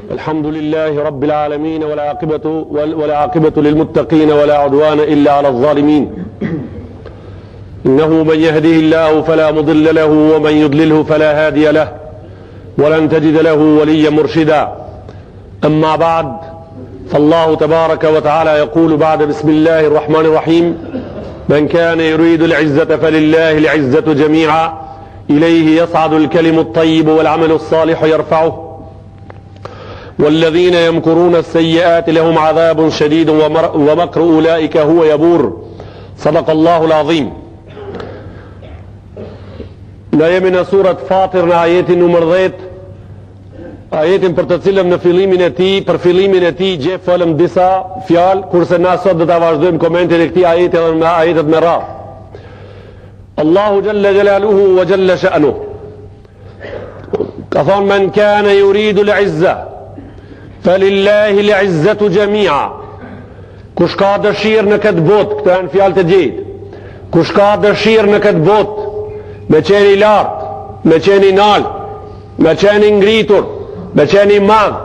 الحمد لله رب العالمين والعاقبة للمتقين ولا عدوان إلا على الظالمين إنه من يهده الله فلا مضل له ومن يضلله فلا هادي له ولن تجد له وليا مرشدا أما بعد فالله تبارك وتعالى يقول بعد بسم الله الرحمن الرحيم من كان يريد العزة فلله العزة جميعا إليه يصعد الكلم الطيب والعمل الصالح يرفعه والذين يمكرون السيئات لهم عذاب شديد ومكر أولئك هو يبور صدق الله العظيم. Na jemi në surat Fatir në ajetin numër 10, ajetin për të cilën në fillimin e tij, për fillimin e tij gje folëm disa fjalë, kurse na sot do ta vazhdojmë komentin e këtij ajeti edhe me ajetet me radhë. Allahu jalla jalaluhu wa jalla sha'nuhu ka thonë men kana yuridu al-'izza falillahi al-'izzatu jami'a. Kush ka dëshirë në këtë botë, këto janë fjalë të gjejtë. Kush ka dëshirë në këtë botë me qeni lartë, me qeni nalë, me qeni ngritur, me qeni madhë,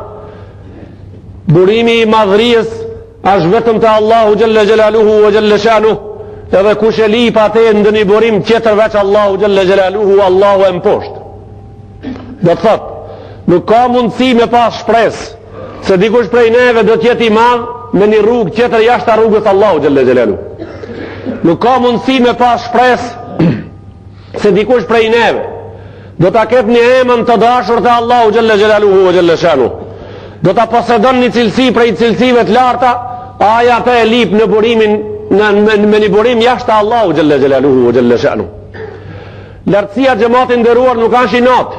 burimi i madhërijës është vetëm të Allahu Gjelle Gjelaluhu wa Gjelle Shanuh, edhe kush e lip atë ndë një burim tjetër veç Allahu Gjelle Gjelaluhu, Allahu e mposhtë. Dhe të thotë, nuk ka mundësi me pas shpresë se dikush prej neve do tjeti madhë me një rrugë tjetër jashtë rrugës Allahu Gjelle Gjelaluhu. Nuk ka mundësi me pas shpresë se dikush prej neve do ta ketë një emën të dashur të Allahu Gjelle Gjelaluhu wa Gjelle Shanuh, do ta posedon një cilësi prej cilësive të larta, aja të e lip në burimin me një burim jashtë Allahu Gjelle Gjelaluhu wa Gjelle Shanuh. Lartësia xhamatin nderuar nuk është inat.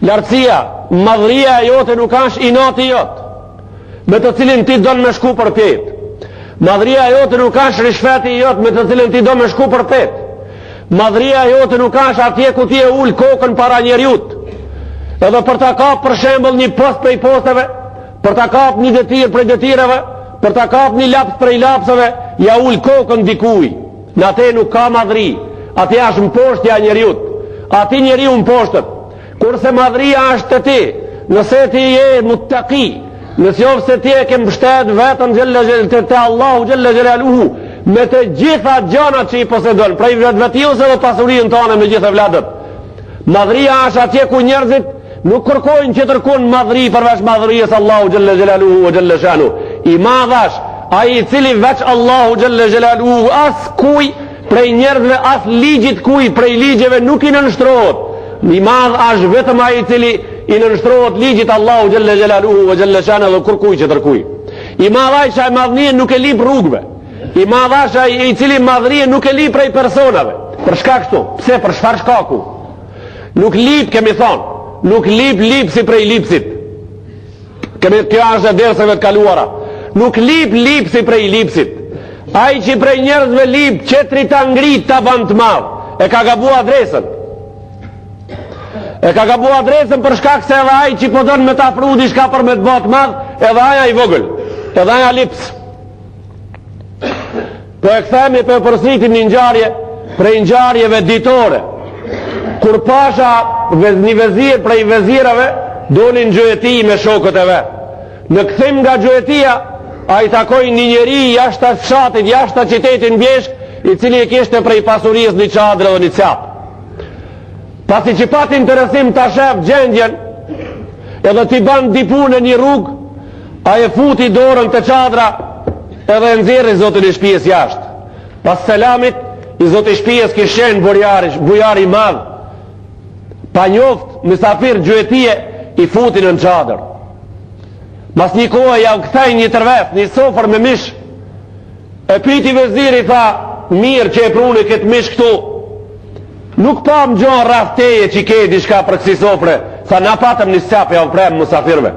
Lartësia, madhëria jote nuk është inati jot, me të cilin ti don me shku për petë. Madhëria jote nuk është rishfeti jot me të cilin ti do me shku për petë. Madhëria jote nuk është atje ku ti e ul kokën para njeriut, edhe për ta kap për shembull një post prej posteve, për ta kap një detyr prej detyrave, për ta kap një laps prej lapsave, ja ul kokën dikuj. Në atë nuk ka madhëri, atje është mposhtja e njeriut, ati njeriu mposhtët. Kurse madhëria është të ti, nëse ti je muttaqi, nëse jo se ti e ke mbështet vetëm te Allahu Gjelle Gjelaluhu me të gjitha gjanat që i posedon, prej vetvetiu dhe pasurinë tonë me gjithë vladët. Madhëria është atje ku njerëzit nuk kërkojnë që tërkun madhëri përveç madhërijës Allahu Gjelle Gjelaluhu wa Gjelle Shanuh. I madhash ai i cili veç Allahu Gjelle Gjelaluhu as kuj prej njerëzve, as ligjit kuj prej ligjeve nuk i nënshtrohet. I madh është vetëm ai i cili i nënshtrohet ligjit Allahu Gjelle Gjelaluhu wa Gjelle Shanuh dhe kërkuj që tërkuj. I madhaj që ai madhënien nuk e lip rrugëve. I madhasha i cili madhërije nuk e lip prej personave. Për shkak këtu, pse, për çfarë shkaku? Nuk lip, kemi thonë, nuk lip si prej lipsit. Kjo është e derseve të kaluara. Nuk lip si prej lipsit. Ai që prej njerëzve lip, qetri ta ngrit ta ban të madh, e ka gabu adresën. E ka gabu adresën për shkak se edhe ai që po don me ta pru diçka për me të bë të madh, edhe aja i vogël, edhe aja lips. Po e këthemi për përsritim një ngjarje prej ngjarjeve ditore, kur pasha një vezir prej vezirave dolin gjëjeti me shokët e vet. Në kthim nga gjëjetia, a i takoj një njeri jashtë fshatit, jashtë qytetin Bjeshk, i cili e kishte prej pasurisë një çadër dhe një cep. Pasi që pat interesim ta shef gjendjen, edhe t'i ban dipu në një rrugë, a e futi dorën të çadra edhe nxjerri zotin e shtëpisë jashtë. Pas selamit, i zoti i shtëpisë kishen bujari i madh, pa njoft mysafir gjëjetie, i futin në çadër. Mas një kohë ja u kthej një tërves, një sofër me mish. E piti veziri, tha, mirë që e pruni këtë mish këtu. Nuk pa më gjonë rafteje që i ke diçka për kësi sofre. Tha, na patëm një cap ja u prem musafirve.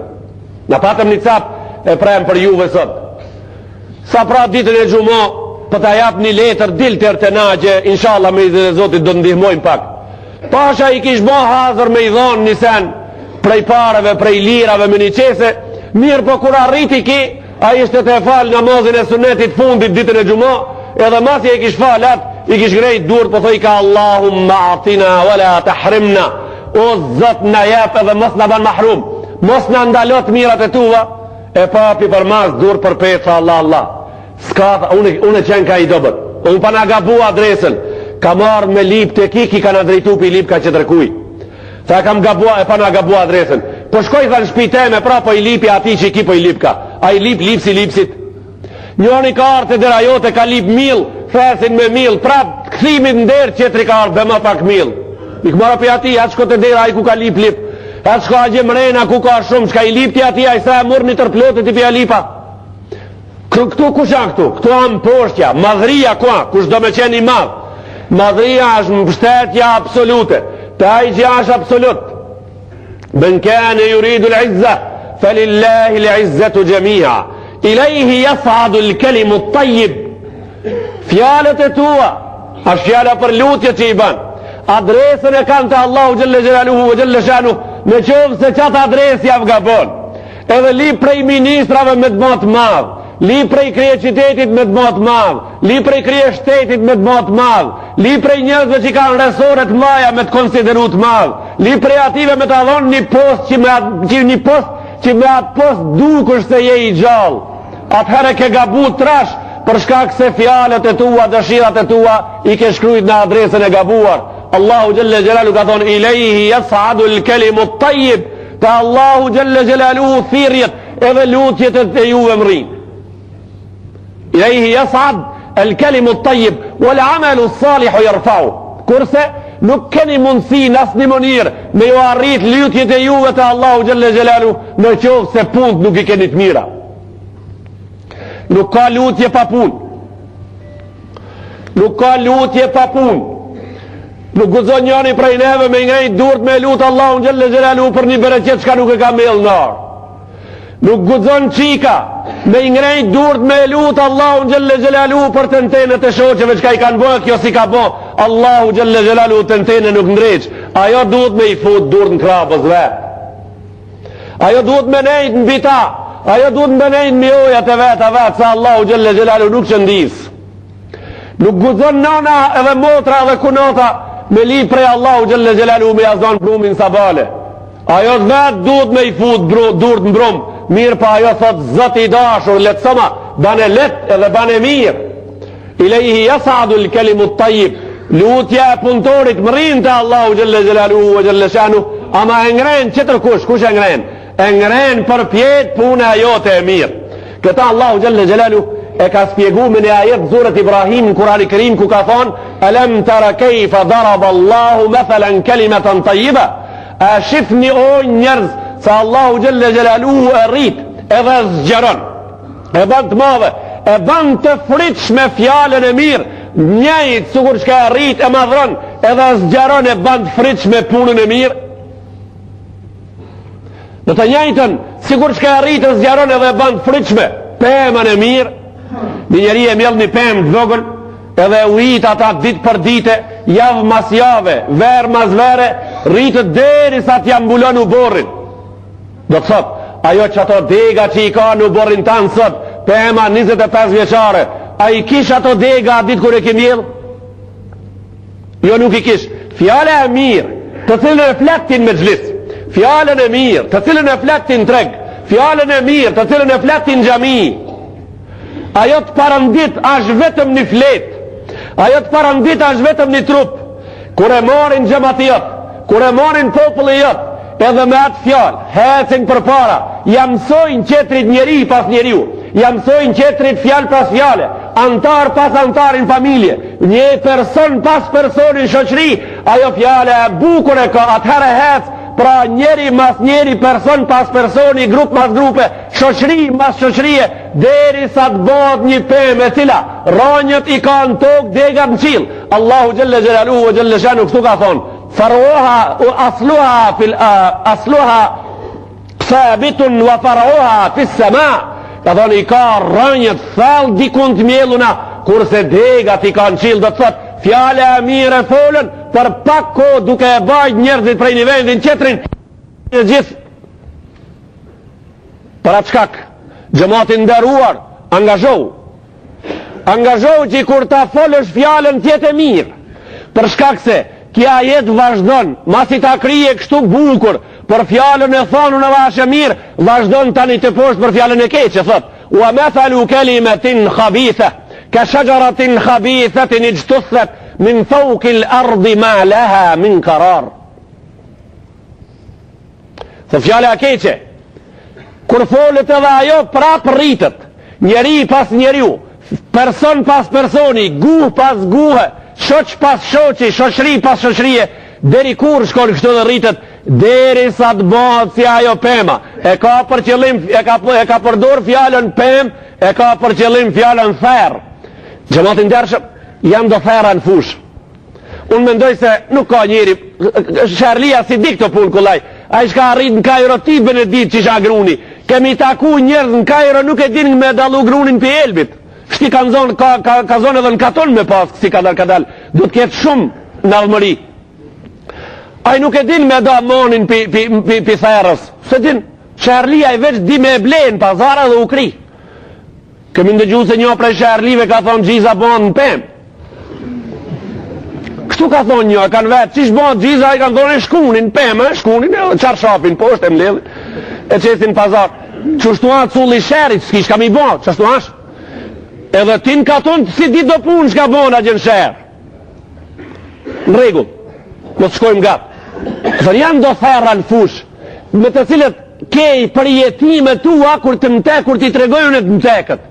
Na patëm një cap e prem për juve sot. Sa pra ditën e gjumo, për ta jap një letër diltër të na që inshallah me izin e Zotit do ndihmojmë pak. Pasha i kish bo hazër me i dhonë një sen prej pareve, prej lirave me një qese. Mirë po kur arriti ki, a ishte të e falë namazin e sunetit fundit ditën e gjumo, edhe masi e kish falat, i kish grejt dur, po thoi ka Allahumma atina wala tahrimna, o Zot na jep edhe mos na ban mahrum. mos në ndalot mirat e tua, e papi për mas, dur për petra, Allah. S'ka, unë qenë ka i dobet. Unë pa nga gabu adresën, ka marrë me lip të kiki, ka nga drejtu për i lip ka që tërkuj. Tha kam gabu, e pa nga gabu adresën. Po shkoj dhe në shpiteme, pra po i lipi ati që i ki po i lip ka. A i lip si lipsit. Njoni ka artë e dera jote, ka lip mil, fesin me mil, pra këthimit në derë qetri ka artë dhe ma pak mil. I këmara për ati, atë shko të dera i ku ka lip, atë shko a gjemrena ku ka shumë, që ka i lip të ati, a i sa e murë një tërplotit i pja lipa. Këtu kush janë këtu? Këtu anë poshtja, madhëria kua, kush do me qenë i madhë. Madhëria është mbështetja absolute, të ajgja është absolut. Ben kane yuridu l'izza, falillahi l'izzatu gjemia. I lejhi jasadu l'kelimu t'tajib. Fjalët e tua, është fjala për lutje që i banë. Adresën e kanë të Allahu Gjelle Gjelaluhu vë Gjelle Shanu, me qovë se qatë adresë javë gabon. Edhe li prej ministrave me të matë madhë, li prej krije qitetit me të matë madhë, li prej krije shtetit me të matë madhë, li prej njëzve që kanë resoret maja me të konsideru të madhë, li prej ative me të adhonë një post që me atë post dukush se je i gjallë. Atëherë ke gabu trash, për shkak se fjalët e tua, dëshirat e tua, i ke shkrujt në adresën e gabuar. Allahu Gjelle Gjelalu ka thonë, i lejhi jasadu l'kelimu t'tajib, të Allahu Gjelle Gjelalu thirjet, edhe lutjet e juve mërin. I lejhi jasad l'kelimu t'tajib, wal amelu salihu jërfau. Kurse, nuk keni mundësi në asë një mënirë, me ju arrit lutjet e juve të Allahu Gjelle Gjelalu, në qovë se punt nuk i keni të mira. Nuk ka lutje pa pun. Nuk ka lutje pa pun. Nuk guzon njani prej neve me ngrejt durët me lutë Allahun Gjelle Gjelalu për një bereqet shka nuk e ka mel nërë. Nuk guzon qika me ngrejt durët me lutë Allahun Gjelle Gjelalu për të ntenet e shoqeve qka i kanë bëhe, kjo si ka bo. Allahu Gjelle Gjelalu të ntene nuk ndreq. Ajo duhet me i fut durët në krabës vetë. Ajo duhet me nejt në bita. Ajo duhet me nejt në miojat e vetë, sa Allahu Gjelle Gjelalu nuk qëndis. Nuk guzon nana edhe motra edhe kunota me li prej Allahu Gjelle Gjelalu me jazon brumin sabale. Ajo vetë duhet me i fut durët në brum. Mirë pa ajo thot zëti i dashur, letësoma, bane let edhe bane mirë. I lejhi jasadu l'kelimu t'tajib. Lutja e punëtorit mërin të Allahu Gjelle Gjelalu vë Gjelle Shanu, ama e ngren qëtër kush e ngren? E ngren për pjetë punë e jote e mirë. Këta Allahu Gjelle Gjelalu e ka spjegu me një ajet zuret Ibrahim në Kurani Kerim ku ka thonë Alam tara kejfa darab Allahu methelen kelimetan tajiba. A shifni o njerëz sa Allahu Gjelle Gjelalu e rrit edhe zgjeron, e ban të madhe, e ban të fritsh me fjallën e mirë, njëjtë sukur që ka rrit e madhron edhe zgjeron e ban të fritsh me punën e mirë. Në të njëjtën sikur që ka rrit e zgjeron edhe ban të fritshme pëmën e mirë. Një njeri e mjell një pëmë të vogël edhe ujit ata dit për dite, javë mas jave, verë mas vere, rritët deri sa t'jam mbulon u borrin. Do të thot, ajo që ato dega që i ka në borrin tanë sot, pëma 25 vjeqare, a i kish ato dega ditë kër e ke mjell? Jo, nuk i kish. Fjale e mirë, të cilën e fletin me gjlis, fjale e mirë, të cilën e fletin treg, fjale e mirë, të cilën e fletin gjami, ajo të parandit është vetëm një flet, ajo të parandit është vetëm një trup. Kur e morin xhamatijat, kur e morin popullijat, edhe me atë fjalë hecin për para, jamsojnë qetrit njeri pas njeriu, jamsojnë qetrit fjalë pas fjale, antar pas antarin familje, një person pas personin shoqëri, ajo fjale e bukur e ka, atëherë hec, pra njeri mas njeri, person pas personi, grup mas grupe, shoqëri mas shoqërie, deri sa të bëhet një pemë e cila ronjët i kanë tokë, degat në qilë. Allahu Gjelle Gjelaluhu vë Gjelle Shanu këtu ka thonë, asluha sabitun wa far'uha fis sama. Ka thonë i ka ronjët thellë dikun të mjelluna, kurse degat i kanë qilë. Do të thotë fjale e mire folën, për pak ko duke e bajt njerëzit prej një vendin qetrin në gjithë. Për atë shkak, gjëmatin ndëruar, angazhohu që i kur ta folësh fjallën tjetë e mirë, për shkak se kja jetë vazhdon, masi ta krije kështu bukur, për fjalën e thonun edhe ashe mirë, vazhdon tani të poshtë për fjalën e keqe, thot, wa mathalu kalimatin khabitha ka shajaratin khabithatin ijtusat min fawqi al-ardi ma laha min qarar. Thot fjala e keqe, kur folet edhe ajo prap rritet, njeri pas njeriu, person pas personi, guh pas guhe, shoq pas shoqi, shoqëri pas shoqërie, deri kur shkon kështu dhe rritet, deri sa të bëhet si ajo pema. E ka për qëllim, e ka përdor fjalën pem, e ka për qëllim fjalën therr. Xhamatin ndershëm, jam do therra në fush. Unë mendoj se nuk ka njeri, Sherlia si di këto punë kullaj, a i shka arrit në Kairo tibën e ditë që isha gruni, kemi taku njerëz në Kairo nuk e din me dalu grunin për Elbit, shti ka zonë, ka zonë edhe në Katon me pas, si kadal, du të ketë shumë në almëri. A i nuk e din me da monin për therës, se din, Sherlia i veç di me blenë pazara dhe u kri. Kemi ndëgju se një prej Sherlive ka thonë gjiza bon në pem. Kështu ka thonë një, kanë vetë, qish bon gjiza, i kanë thonë e shkunin, pëmë, shkunin, e qarshapin, poshtë e mledhin, e qesin pazar. Qështu anë culli sherit, s'kish kam i bon, qështu ashtë? Edhe tin ka thonë, si di do punë shka bon a gjenë sherë. Në regull, më të shkojmë gatë. Thër janë do therra në fush, me të cilët kej përjetime tua, kur të mte, kur ti tregojnë e të mtekët.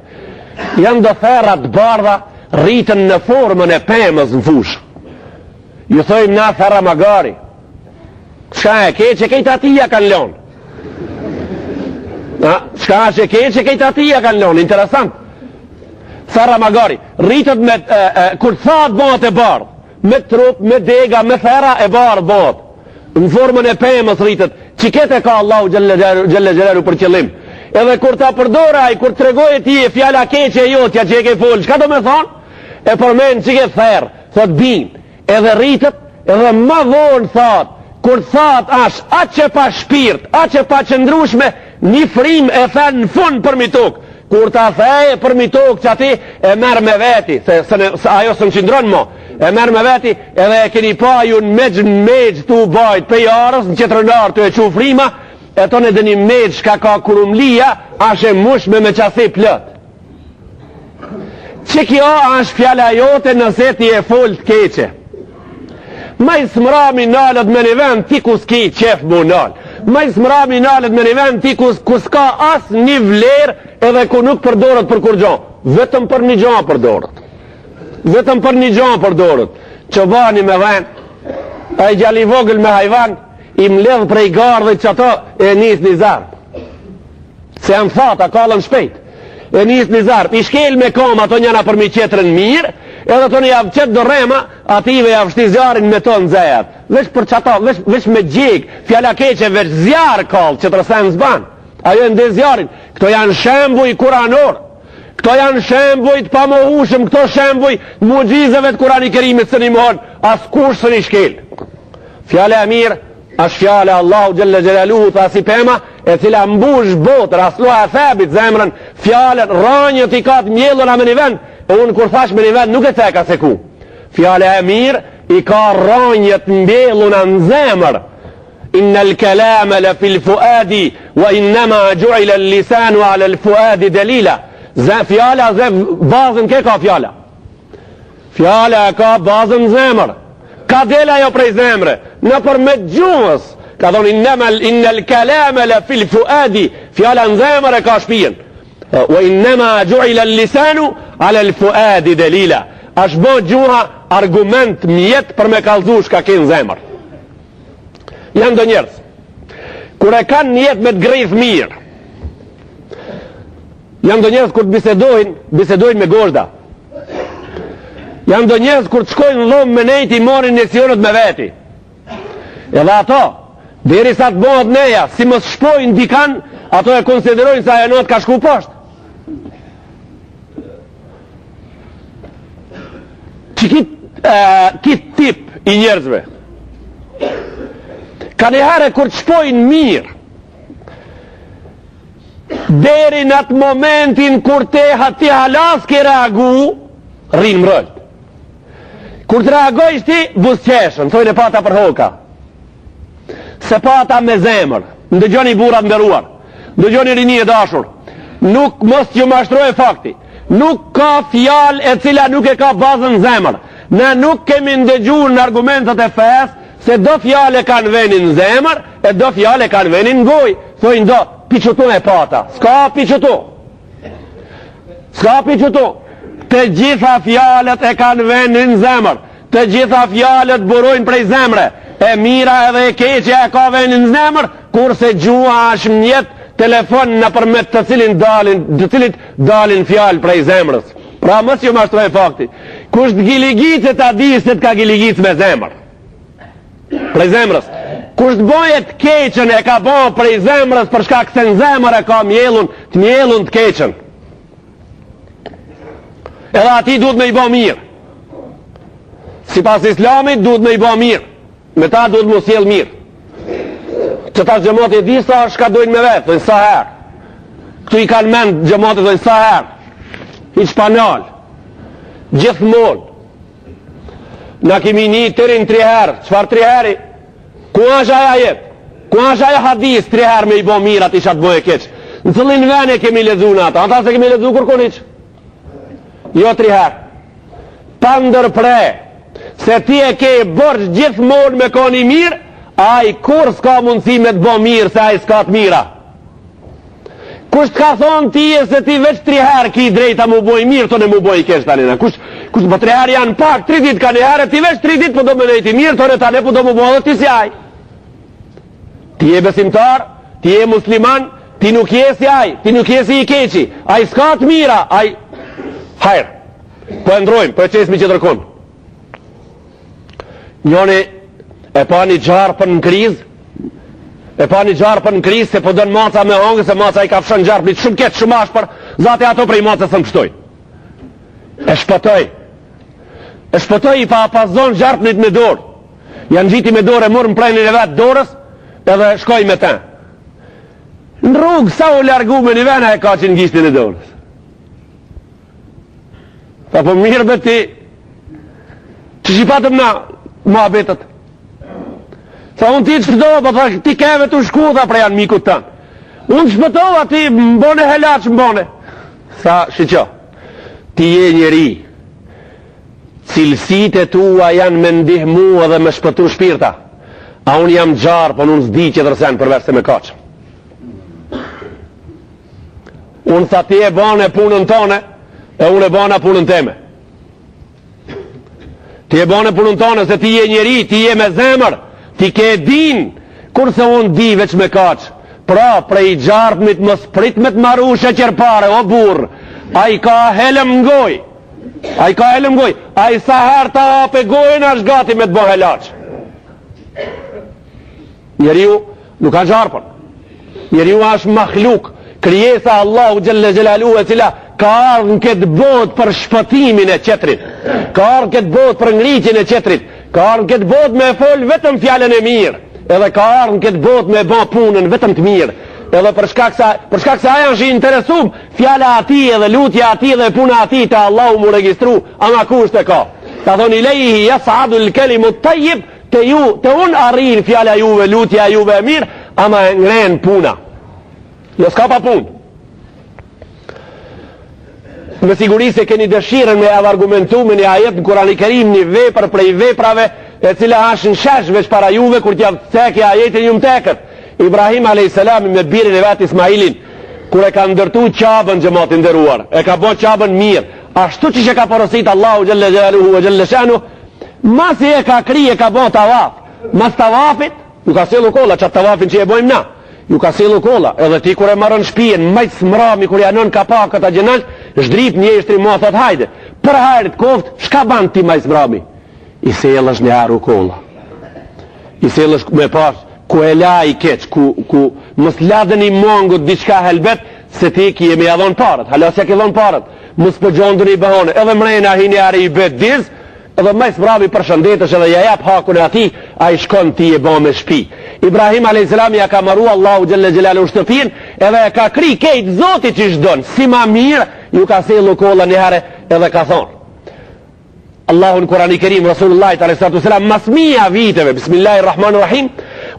Janë do therra të bardha, rritën në formën e pëmës në fush. Ju thojmë na therra magari. Shka e keqe, kejtë atia kanë lonë. Shka e keqe, kejtë atia kanë lonë. Interesant. Therra magari. Rritët me, kur thatë bëhet e bardhë, me trup, me dega, me therra e bardhë bëhet. Në formën e pëmës rritët. Qikete ka Allahu gjelle gjeleru për qëllim. Edhe kur ta përdora, kur të regojë ti e fjala keqe e jotja që e ke folë, qka do me thonë? E përmenë që ke therë, thot binë. Edhe rritët, edhe ma vonë thot, kur thot ash, atë që pa shpirt, atë që pa qëndrushme, një frim e thënë në fund për mi tokë. Kur ta theje për mi tokë që ati e merë me veti, se ajo së në qëndronë mo, e merë me veti, edhe e keni pa ju në megjë të u bajt për jarës, në qëtërënar të e që frima, e tonë edhe një megjë shka ka kurumlia, ashe mushme me qasi plët. Që kjo është fjala jote nëse ti e folë të keqe. Ma i smrami nalët me një vend ti kus ki qef mu nalë. Ma i smrami nalët me një vend ti kus ka as një vlerë edhe ku nuk përdorët për kur gjonë. Vetëm për një gjonë përdorët. Vetëm për një gjonë përdorët. Që bani me vend, a i gjali vogël me hajvan, i mledh prej gardhët që ato e njës një zartë. Se janë fata, kalën shpejt. E njës një zartë. I shkel me kom ato njëna për mi qetërën mirë, edhe të një javë qëtë do rema, ative javë shti zjarin me tonë zajat. Vesh për qëta, vesh me gjik, fjala keqe vesh zjarë kallë që të rësen zban. Ajo e ndë zjarin. Këto janë shembuj kuranor. Këto janë shembuj të pamohushëm, këto shembuj mugjizëve të kurani kerimit së një mohon, as kush së një shkel. Fjala e mirë, është fjala Allahu Gjelle Gjelaluhu të asipema, e cila mbush botër, asluha e thebit zemrën, fjallën, ranjët i katë mjellën a me një vend, e unë kur thash me një vend nuk e teka se ku. Fjala e mirë i ka ranjët mbjellën a në zemrë. Inna l'kelame le fil fuadi, wa innama gjuila l'lisanu ala l'fuadi delila. Fjala, bazën ke ka fjala. Fjala e ka bazën zemrë. Ka dela jo prej zemre, në përmet gjuhës, ka thonë innel kalame la fil fuadi, fjala në zemre ka shpijen. Wa innema gjuila lisanu ala l fuadi delila. Ashtë bo gjuha argument mjet për me kalzu shka ke në zemër. Janë do njerës, kur e kanë njet me të grejth mirë, janë do njerës kur të bisedojnë me gozda. Janë do njerëz kur të shkojnë në dhomë me nejti i morin njësionët me veti. Edhe ato, deri sa të bëhet neja, si mos shpojnë dikan, ato e konsiderojnë sa e not ka shku poshtë. Që kitë tip i njerëzve, ka njëherë kur të shpojnë mirë, deri në atë momentin kur te ti halas ke reagu, rinë mrëllë. Kur të reagojsh ti, busqeshën, thojnë e pata për hoka. se pa ata me zemër. Ndëgjoni burrat nderuar, ndëgjoni rini e dashur, nuk mos ju mashtrojë fakti. Nuk ka fjalë e cila nuk e ka bazën zemër. Ne nuk kemi ndëgjuar në argumentet e fesë se do fjalë kanë venin në zemër e do fjalë kanë venin në gojë. Thojnë do, piçutu e pata. S'ka piçutu. S'ka piçutu. Të gjitha fjalët e kanë venin në zemër. Të gjitha fjalët burojnë prej zemre. E mira edhe e keqja e ka venin në zemër, kurse gjua është një telefon në përmet të cilit dalin fjalë prej zemrës. Pra mos ju mashtroj fakti. Kush të giligicë ta di se të ka giligicë me zemër. Prej zemrës. Kush të bojet keqen e ka bo prej zemrës për shkak se në zemër e ka mjellun të keqen. Edhe ati duhet me i bo mirë. Si pas islamit duhet me i bo mirë. Me ta duhet mu sjell mirë. Që ta gjemot e di sa shka dojnë me vetë, dojnë sa herë. Këtu i kanë mend gjemot e dojnë sa herë. I shpanal. Gjithmonë. Na kemi një tërin 3 herë. Qfar 3 herë? Ku është aja jetë? Ku është aja hadis 3 herë me i bo mirë ati shatë boje keqë? Në cëllin vene kemi lezu në ata. Ata se kemi lezu kërkoniq? Jo 3 herë. Pa ndërpre. Se ti e ke borç gjithmonë me koni mirë, a i kur s'ka mundësi me të bo mirë se a i s'ka të mira. Kush t'ka thonë ti e se ti veç 3 herë ki drejta mu boj mirë, të ne mu boj kesh talina. Kush po 3 herë janë pak, 3 ditë ka një herë, ti veç 3 ditë po do me nejti mirë, të ne tane po do mu boj dhe ti si aj. Ti e besimtar, ti e musliman, ti nuk je si aj, ti nuk je si i keqi, a i s'ka të mira, a i... Hajrë, po e ndrojmë, po e qesmi që tërkun. Njoni e pa një gjarë për në krizë, se po dënë maca me hongë, se maca i ka fshën gjarë plitë shumë ketë, shumë ashpër, zate ato prej maca së më pështoj. E shpëtoj i pa apazon gjarë plitë me dorë. Janë gjiti me dorë e murë më prejnë në vetë dorës, edhe shkoj me ten. Në rrugë, sa u largu me një vena e ka që në gjishtin e dorës. Ta po mirë be ti, që shipatëm na, ma betët. Sa unë ti të shpëtova, po tha, ti keve të shku, tha prej janë mikut tanë. Unë shpëtova, ti mbone helaq mbone. Sa, shqo, ti je njeri, cilësit e tua janë me ndihmu edhe me shpëtu shpirta. A unë jam gjarë, po unë s'di që dërsen përveç se me kaqë. Unë tha ti e bane punën tone, e unë e bana punën teme. Ti e bane punën tone, se ti je njeri, ti je me zemër, ti ke din, kurse unë di veç me kaqë. Pra, prej gjartëmit më sprit me të maru sheqerpare, o burë, a i ka helëm ngoj, a i sa her ta ape gojën është gati me të bo helaq. Njeriu nuk ka gjarpën, njeriu është makhluk, krijesa Allahu Gjelle Gjelalu e cila ka ardhë në këtë botë për shpëtimin e qetrit, ka ardhë në këtë botë për ngritin e qetrit, ka ardhë në këtë botë me folë vetëm fjallën e mirë, edhe ka ardhë në këtë botë me ba punën vetëm të mirë, edhe për shkak se aja është i interesum, fjalla ati edhe lutja ati dhe puna ati të Allahu mu registru, ama kusht e ka. Ta thoni lejhi jasadu l'kelimu tajib, të unë arrin fjalla juve, lutja juve e mirë, ama ngren puna. Në s'ka pa punë. Me siguri se keni dëshirën me argumentu me një ajet në Kurani Kerim, një vepër prej veprave e cila është në shesh veç para juve kur t'ja teke ajetin ju më tekët. Ibrahim a.s. me birin e vetë Ismailin, kur e ka ndërtu qabën gjëmatin dëruar, e ka bo qabën mirë, ashtu që që ka porosit Allahu Gjelle Gjelaluhu e Gjelle Shanu, mas e ka kri e ka bo tavaf, mas tavafit, ju ka selu kolla qatë tavafin që e bojmë na, ju ka selu kolla, edhe ti kur e marën shpijen, majtë smrami kur janën ka pa këta gjenal, shdrip njështri mua thot hajde, për hajrit koft, shka band ti majtë smrami? I selësh një haru kolla, i selësh me pash, ku e la i keq, ku mës ladhen i mongut diçka helbet, se ti ki jemi adhon parët, halasja ki adhon parët, mës për gjondën i bëhone, edhe mrejna hini ari i bet diz, edhe majtë smrami për shëndetësh edhe jajap hakun e ati, a i shkon ti e bo me shpi. Ibrahim a.s. ja ka maru Allahu Gjelle Gjelalu shtëpin, edhe e ka kri kejt zotit që shdonë, si ma mirë, ju ka selu kolla njëherë edhe ka thonë. Allahu në Kurani Kerim, Rasulullah s.a.s. mas mija viteve, bismillahirrahmanirrahim,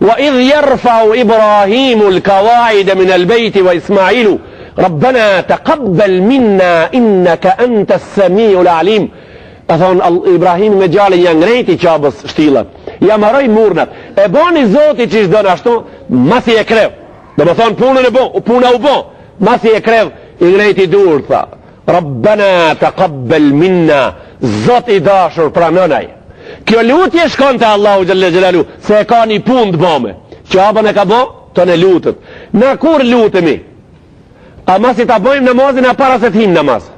وإذ يرفع إبراهيم القواعد من البيت وإسماعيل ربنا تقبل منا إنك أنت السميع العليم. Thon Ibrahim me djalin janë ngrejti qabës shtillat, ja marroi murnat, e boni Zoti që s'don ashtu, masi e krev. Do të thon punën e bën, puna u bën, masi e krev, i ngrejti dur tha, Rabbana taqabbal minna, Zoti i dashur pranonaj. Kjo lutje shkon te Allahu xhalla xhelalu, se e ka një punë të bëme. Qabën e ka bë, tonë lutet. Na kur lutemi? A masi ta bëjmë namazin a para se të him namaz?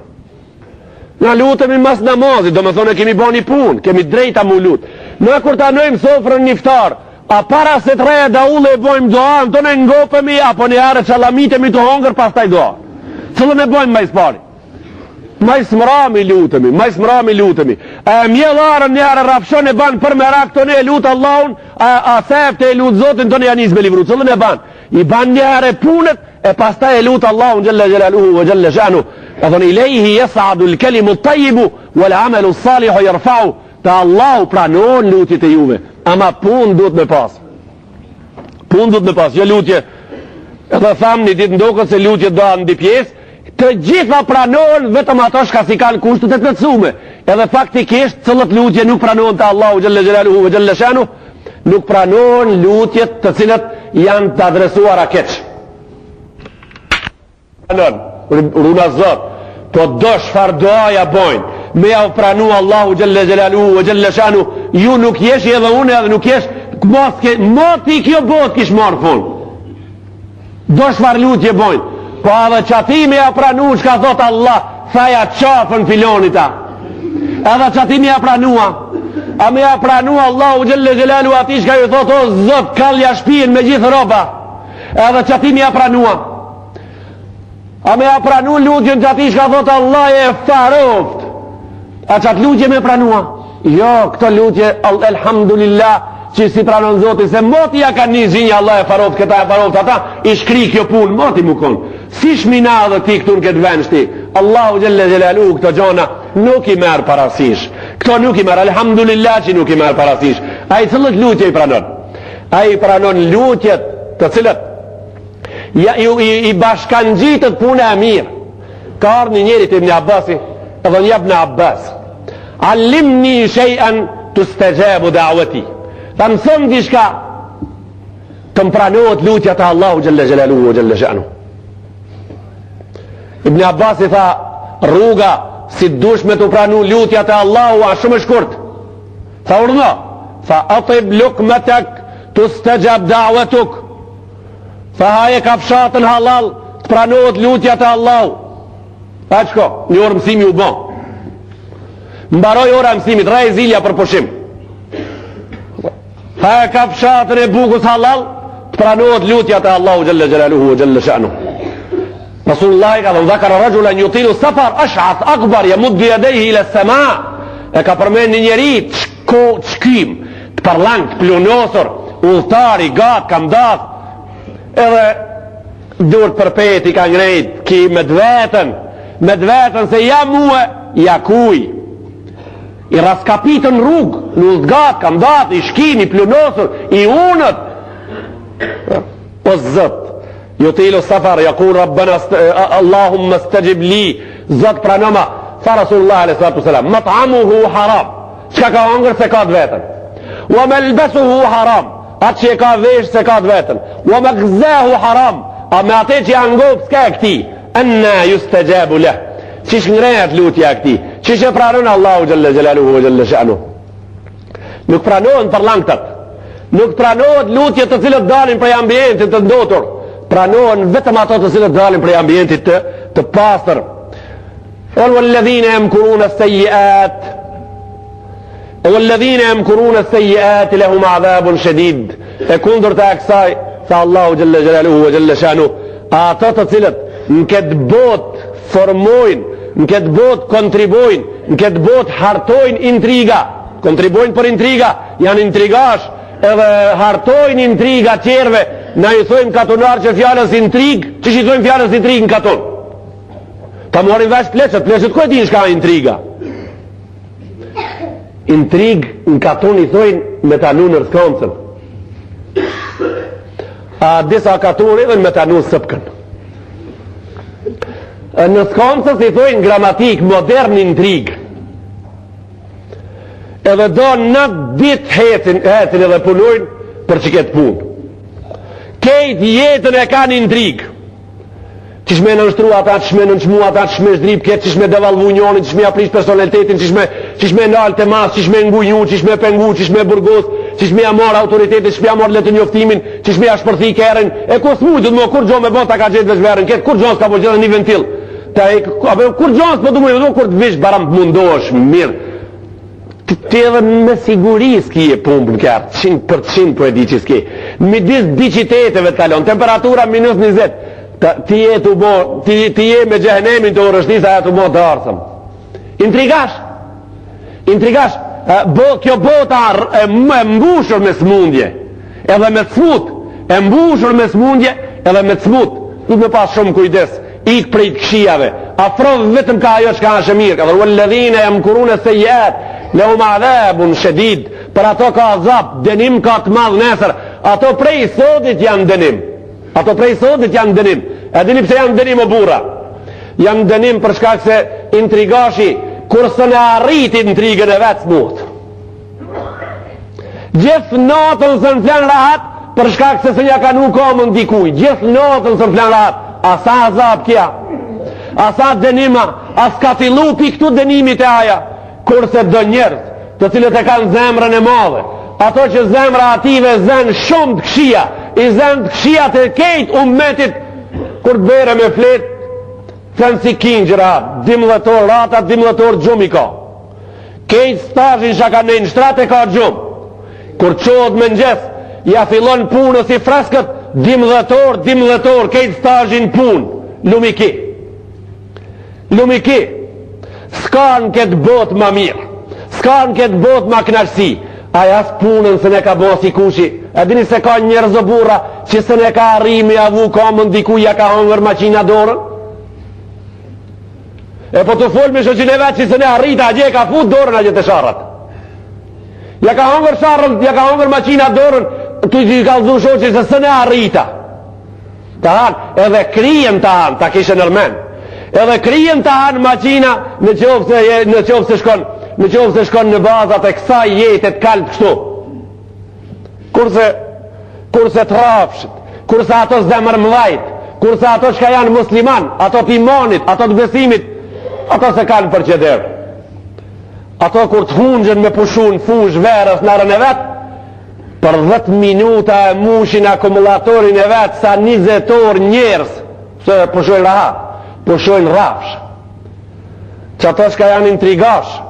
Na lutemi mas namazit, do me thonë kemi bo një punë, kemi drejta mu lut. Na kur ta nëjmë sofrën njiftar, a para se të reja daulle e bojmë doa, në tonë e ngopemi, apo një are qalamitemi të hongër pas taj doa. Cëllën e bojmë majs pari? Majs mrami lutemi, majs mrami lutemi. E mjellarën një are rafshon e banë për me rak, tonë e lutë Allahun, a thefte e lutë Zotin, tonë e janis me livru. Cëllën e banë? I banë një are punët, e pas ta e lutë Allahun gjelle gjelaluhu vë gjelle shanu. E thonë i lejhi jesadu l'kelimu t'ajibu wal amelu salihu jërfau. Ta Allahu pranon lutjet e juve, ama pun duhet me pas. Pun duhet me pas, jo lutje. Edhe thamë një ditë ndokët se lutje do në di pjesë, të gjitha pranon vetëm ato shka si kanë kushtët e të nëtësume. Edhe faktikisht cëllët lutje nuk pranon të Allahu gjelle gjelaluhu vë gjelle shanu, nuk pranon lutjet të cilët janë të adresuar a keq. Runa zot, po do shfar doaja bojnë, me ja pranu Allahu gjelle gjelaluhu vë gjelle shanu, ju nuk jesh edhe une edhe nuk jesh, moti kjo bot kish marë fun. Do shfar lutje bojnë, po edhe që ati me ja pranu që ka thot Allah, thaja qafën filonita, edhe që ati me ja pranua, a me ja pranua Allahu gjelle gjelaluhu ati shka ju thot, o zot kalja shpijen me gjithë roba, edhe që ati me ja pranua. A me ja pranu lutjen që ati shka thot Allah e faroft, a që atë lutje me pranua? Jo, këto lutje, elhamdulillah, që si pranon Zoti, se moti ja ka një zinja Allah e faroft, këta e faroft, ata i shkri kjo pun, moti mu konë. Si shmina dhe ti këtu në këtë vend shti, Allahu gjelle gjelalu, këto gjona nuk i merë parasysh. Këto nuk i merë, elhamdulillah që nuk i merë parasysh. A i cëllët lutje i pranon? A i pranon lutjet të cilët i bashkan gjitët punë e mirë. Ka ardhë një njëri të Ibn Abbasi, edhe një Ibn Abbas, allimni shejën të stegjebu da'wati, ta mësëm dishka të mpranohet lutja të Allahu gjelle gjelaluhu o gjelle shanu. Ibn Abbasi tha, rruga si dush me të pranu lutja të Allahu a shumë shkurt. Tha urdhë, tha atib lukmetek të stegjeb da'watuk, tha haje kafshatën halal të pranohet lutja të Allahu. A qko, një orë mësimi u bon, mbaroj ora mësimit, rej zilja për pushim. Haje kafshatën e bukus halal të pranohet lutja të Allahu gjelle gjelaluhu o gjelle shanu. Rasulullah ka dhe dhakara rajulan jutilu safar ash'ath akbar yamuddu yadayhi ila as-sama. E ka përmend një njeri çkim, të parlank, të plunosur, udhëtari, gat, kamdat, edhe duhet përpet i ka ngrejt ki me dvetën se ja muë, ja kuj i raskapitën rrug në udhgat, kamdat, i shkin, i plunosur, i unët o zët jutilu safar, jakun rabbena Allahumma stajib li, zët pranoma, tha Rasulullah a.s. mat'amuhu haram, qka ka hongër se ka dvetën, wa melbesuhu haram, atë që e ka vesh se ka dvetën, wa me gzehu haram, a me atë që janë ngopë s'ka e këti, enna just të gjebu leh, qish ngrejat lutja këti, qish e pranon Allahu gjelle gjelaluhu gjelle shanu. Nuk pranohen për langtët, nuk pranohet lutje të cilët dalin prej ambientit të ndotur, pranohen vetëm ato të cilët dalin prej ambientit të pastër. Walladhina yamkuruna as-sayyi'at walladhina yamkuruna as-sayyi'at lahum 'adhabun shadid. E kundërta e kësaj, tha Allahu gjelle gjelaluhu gjelle shanu, ato të cilët në këtë botë formojnë, në këtë botë kontribojnë, në këtë botë hartojnë intriga, kontribojnë për intriga, janë intrigash, edhe hartojnë intriga tjerve. Na i thojmë katunar që fjallës intrig, që i thojmë fjallës intrig në katon? Ta morin vesh pleqët ko e din shka intriga? Intrig në katon i thojnë me ta nunër s'koncën. A disa katuri dhe me tanu sëpkën. Në skoncës i thojnë gramatik modern intrig. Edhe do në dit hetin edhe punojnë për që këtë punë. Kejt jetën e kanë intrig. Qishme në nështru ata, qishme në nëshmu ata, qishme shdrip këtë, qishme devalvu njonin, qishme aprish personalitetin, qishme nalë të mas, qishme ngujnju, qishme pengu, qishme burgos, qishme amar autoritetin, qishme amar letë njoftimin, qishme ashpërthi kërën, e kus mujtë, më kur gjo me bota ka gjithë veshverën, këtë kur gjo s'ka po gjithë një ventil, kur gjo s'po du mujtë, kur të vish baram të mundosh, mirë, të edhe me siguri s'ki e pumpën kërë, 100% po e di që s'ki, midis diqiteteve të talon, temperatura minus 20, ti je me gjehenemin të urështisa e të bo të arsëm. Intrigash, kjo bota e mbushur me smundje, edhe me cmut, e mbushur me smundje, edhe me cmut, du me pas shumë kujdes, ik prej të kshijave, afrov vetëm ka ajo që ka ashe mirë, ka dhe ualledhine e mkurune se jetë, le u madhebun shedid, për ato ka azab, denim ka të madhë nesër, ato prej sotit janë denim. Ato prej sotit janë dënim. E dini pse janë dënim o bura? Janë dënim për shkak se intrigashi kur së ne arriti intrigën e vetë smut. Gjithë natën së në flan rahat për shkak se ja ka nuk komën dikuj. Gjithë natën së në flan rahat. Asa azab kja. Asa dënima. As ka fillu pi këtu dënimit e aja. Kurse do njerës të cilët e kanë zemrën e madhe. Ato që zemra ative zen shumë të kshia, i zen të kshia të kejt umetit, kur të bere me flet, thënë si kingjëra, dimdhetor rata, dimdhetor gjumë i ka. Kejt stajin shaka në shtrate ka gjumë. Kur qohët me nxes, ja fillon punës i freskët, dimdhetor, kejt stajin punë, lumiki. Lumiki. Ska në këtë botë ma mirë, ska në këtë botë ma knarësi. Aja së punën se ne ka bo si kushi. E dini se ka njerëz o burra që se ne ka arrimi avu komën diku ja ka hongër maqina dorën. E po të folë me shoqin e vetë që se ne arrita a gje ka fut dorën a gje të sharrat. Ja ka hongër sharrën, ja ka hongër maqina dorën, të i ka dhu shoqin se se ne arrita. Ta hanë, edhe kryen ta hanë, ta kishë nërmen. Edhe kryen ta hanë maqina në qovë se shkon. Në qovë se shkon në bazat e kësa jetet kalp kështu. Kurse të rafshët, kurse ato zemër mëdhajt, kurse ato që ka janë musliman, ato të imanit, ato të besimit, ato se kanë për qeder. Ato kur të hungjën me pushun fush verës në rën e vetë, për 10 minuta e mushin akumulatorin e vetë sa 20 orë njerës, se pushojnë rahat, pushojnë rafshë. Që ato që ka janë intrigash,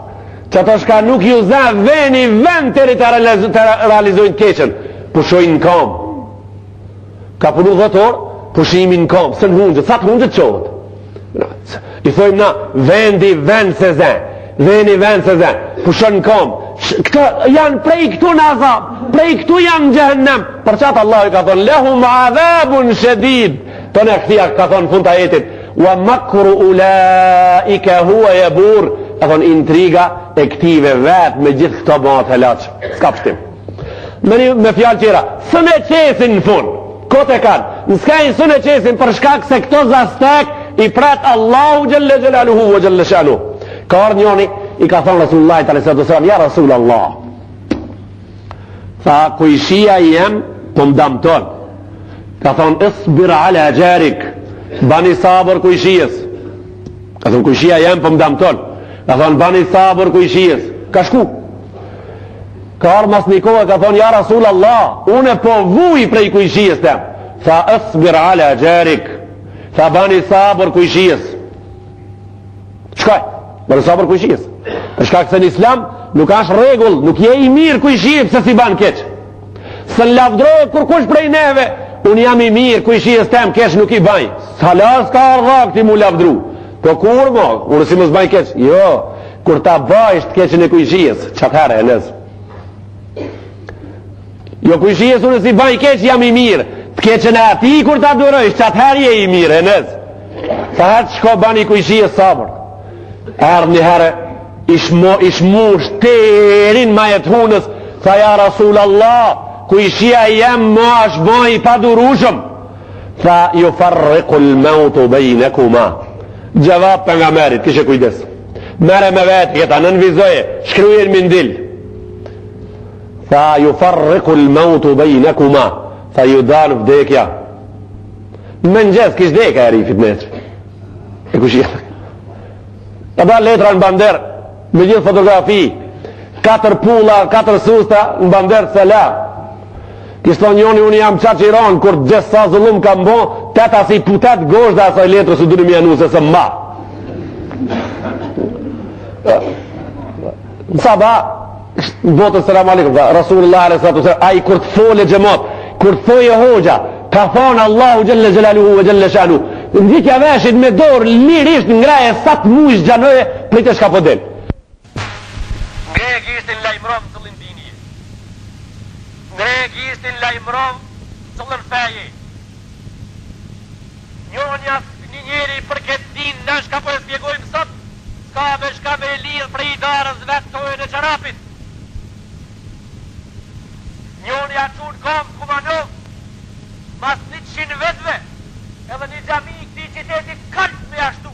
që ato shka nuk ju zë veni vend të realizojnë keqen, pushojnë në kam. Ka punu 10 orë, pushimin në kam, së në hungjët, sa të hungjët qohët. I thojmë na, vend se zë, pushojnë në kam. Këta janë prej këtu në azab, prej këtu janë në gjehennem. Për qatë Allah i ka thonë, lehum adhabun shedid, të në këthia ka thonë fund të ajetit, wa makru ulaika huwa jabur, e thonë intriga e këtive vetë me gjithë këto bëhat helaqë. Ska pështim. Me fjallë qera, së ne qesin në fund, kote kanë, në skajnë së ne qesin për shkak se këto zastek i pratë Allahu gjëlle gjelaluhu vë gjëlle shalu. Ka orë njoni, i ka thonë Rasullullah t.a.s. Ja Rasul Allah, tha kujshia i jem për më damton. Ka thonë isbir ala gjerik, bani sabër kujshijes. Ka thonë kujshia i jem për më damton. Ka thonë bani sabër kujshijes. Ka shku. Ka arë mas një kohë, ka thonë ja Rasul Allah, une po vuj prej kujshijes tem. Tha isbir ala gjerik, tha bani sabër kujshijes. Qkaj? Bani sabër kujshijes. Për shkak se në islam nuk ashtë regull, nuk je i mirë kujshijes se si ban keq. Se në lavdrojë kur kush prej neve, unë jam i mirë kujshijes tem keq nuk i baj. Halas ka ardha këti mu lavdru. Po kur mo, unë si më zbaj keq? Jo, kur ta bajsht keqen e kujshijes, qatëherë e nëzë. Jo kujshijes unë si baj keq jam i mirë, të keqen e ati kur ta durojsh, qatëherë je i mirë e nëzë. Sa herë shko bani kujshijes sabër. Erë një herë, ishmu shterin ma jetë hunës, tha ja Rasul Allah, ku i shia jem ma është ma i padurushëm. Tha, ju farrikul mautu bejnekuma. Gjevap për nga merit, kishe kujdes. Mere me vetë këta, nënvizoje, shkrujen mindil. Tha, ju farrikul mautu bejnekuma. Tha, ju danë vdekja. Më njës, kish deka e rifit metri. E kushia. E da letra në bander, me gjithë fotografi, 4 pulla, 4 susta në bander të selam. Kishtë thonë njoni, unë jam qatë Iran, kur gjithë sa zullum kam bo, tëta si putet gosht dhe asaj letrë së duni mjenu se së mba. Në saba, në botën sëram alikum, Rasulullah a.s. a i kur të fole gjemot, kur të thoje hoxha, ka thonë Allahu gjelle gjelaluhu ve gjelle shanu, në dhikja veshit me dorë, lirisht ngraje sa të mujsh gjanoje, për të shka po del. Gregjistin lajmërom të lindinje. Gregjistin lajmërom të lërfeje. Një njeri për këtë din në shka po e spjegojmë sot, shka me lirë për i darës vetë tojën e qarapit. Njoni a qunë kom Kumanov, mas 100 vetëve, edhe një gjami i këti qitetit kalt me ashtu.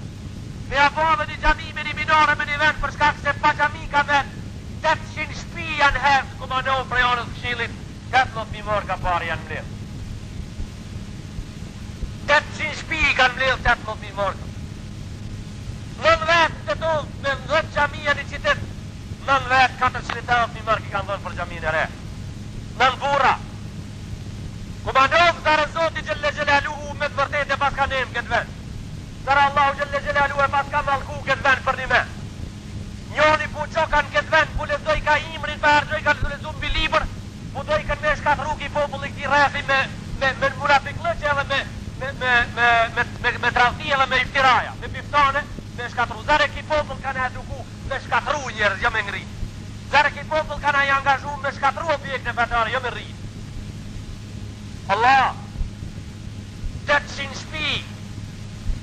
Me avove një gjami me një minore me një vend për shkak se pa gjami ka vend. 800 shpi janë heftë Kumanov prej orës këshilit, 800 mor ka pari janë mlerë. 800 shpi kanë mlerë 800 mor. Nën vetë të tullë me 10 gjamia një qitet, nën vetë 480 mor ki kanë dhënë për gjami në re. Nën bura. Kumanov zare Zoti Gjelle Gjelaluhu me të vërtet e pas ka nem këtë vend. Zare Allahu Gjelle Gjelaluhu e pas ka malku këtë vend për një me. Njoni pu qokan këtë vend, pu lezoj ka imrin, pa argjoj ka lezu mbi liber, pu doj kanë me shkatë rrugi populli këti refi me mura piklëqe edhe me travti edhe me iftiraja, me piftane, me shkatru. Zare ki popull kanë eduku me shkatru njerëz, jo me ngri. Zare ki popull kanë i angazhu me shkatru objekte vetare, jo me rri. Allah, 800 shpi,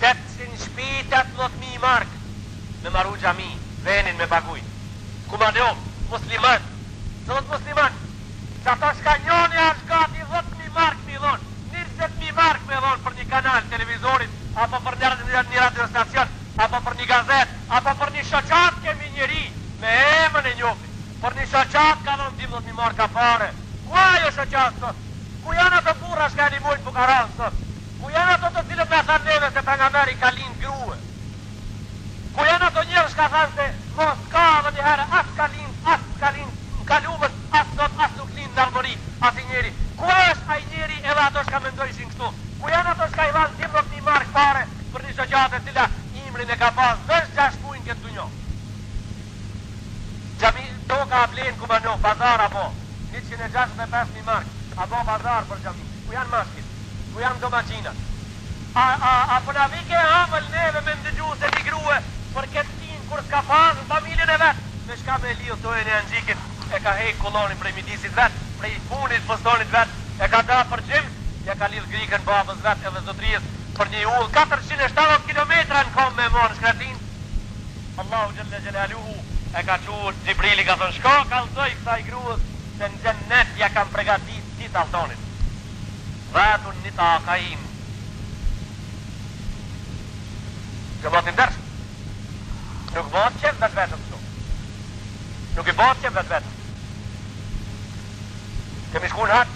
18.000 mark me maru gjami, venin me baguj. Kumanov, musliman, sot musliman, që ato shka njoni a shkati 10.000 mark mi dhonë, 20.000 mark me dhonë për një kanal televizorit, apo për një radiostacion, apo për një gazet, apo për një shoqat kemi njëri, me emën e njofi. Për një shoqat ka dhonë 12.000 mark ka fare. Ku ajo shoqat sot? Ku janë ato burra shka një mujtë bukaran sot? Ku janë ato të cilët me thanë neve se për nga meri ka linë grue? Ku janë ato njërë shka thanë se mos ka dhe një herë as ka linë, ka lumët, as sot, as nuk linë në armori, as i njeri. Ku është a i njeri edhe ato shka mendojshin kështu? Ku janë ato shka i vanë 12.000 mark pare për një shoqate cila imrin e ka pas vesh 6 mujnë këtë dunjo? Gjami toka a blenë Kumanov, bazar apo 165.000 mark, apo bazar për gjami. Ku janë mashkit? Ku janë domacinat? A për na vike hamël neve me ndëgju se t'i grue për këtë tin kur s'ka pas në familjen e vetë, me shka me liu tojën e anxhikit, e ka hejt kolonin prej midisit vetë, prej punit postonit vetë, e ka da për gjim, e ka lidh grikën babës vetë edhe zotrijës për një ullë 470 km në kom me morë në shkretin. Allahu Gjelle Gjelaluhu e ka qurë, Gjibrili ka thënë shko kalzoj kësa i gruës se në gjennet ja kam pregatit si taltonit. Dhatun një taqaim. Gjëmatin dërsh. Nuk bëhet qenë vetë vetëm këtu. Nuk i bëhet qenë vetë vetëm. Kemi shku në haqë.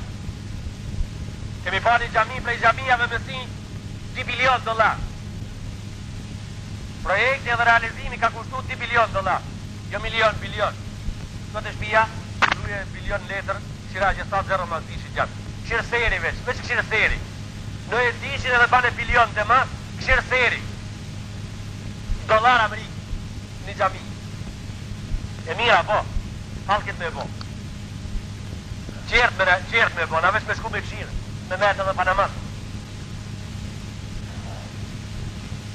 Kemi pa një gjami prej gjamiave me si $2 bilion. Projekti edhe realizimi ka kushtu $2 bilion. Jo milion, bilion. Sot e shpia, duje bilion letër, qira që sa 0 mas dishit gjatë. Këshirë seri veç këshirë seri. Në e dishin edhe bane bilion të mas, këshirë seri. $, Amerikë, një gjami. E mira, po, halkit me bo. Qert me bo, na veç me shku me këshirë, me metë edhe Panamas.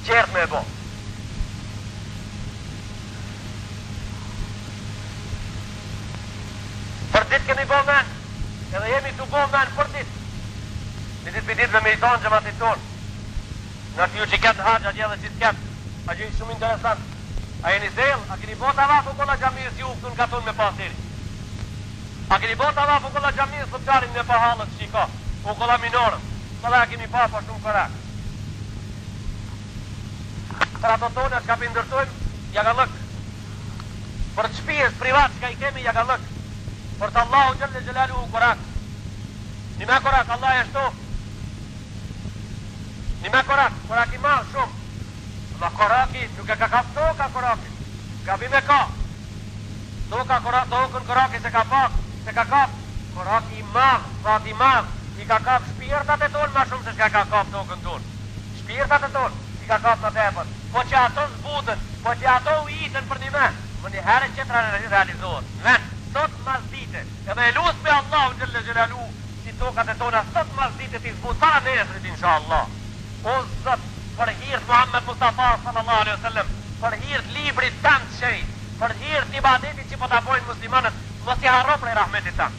Qert me bo. Për dit kemi bo men, edhe jemi të bo men për dit. Një dit për dit me meriton gjëmatit tonë. Në kjo që ketë haqë, a gjithë dhe që të ketë, a gjithë shumë interesant. A jeni zel, a keni bo të avaku kolla gjamiës ju këtu në katon me pasiri. A keni bota va po kolla xhamin së qarin në pahalët që i ka. Po kolla minorën. Sa da kemi pa po shumë korak. Për ato tona që ka për ndërtojmë, ja ka lëk. Për të shpijës privat që ka i kemi, ja ka lëk. Për të Allahu Gjelle Gjelalu korak. Një me korak, Allah e shto. Një me korak i ma shumë. Dhe koraki, nuk e ka kap toka koraki. Gabim e ka. Tokën koraki se ka pak. Se ka kap, koraki i madh, fat i madh, i ka kap shpirtat e tonë ma shumë se shka ka kap tokën tonë. Shpirtat e tonë, i ka kap në tepër. Po që ato zbutën, po që ato u itën për një me, më një herë që të realizohet. Ven, sot mazdite, edhe e lusë me Allah në Gjelle Gjelalu, si tokat e tona, sot mazdite t'i zbutë, para nesrit, insha Allah. O zot, për hirt Muhammed Mustafa sallallahu alaihi wasallam, për hirt librit tanë të shenjtë, për hirt ibadetit që po ta bojnë muslimanët, mos i harro prej rahmetit tanë.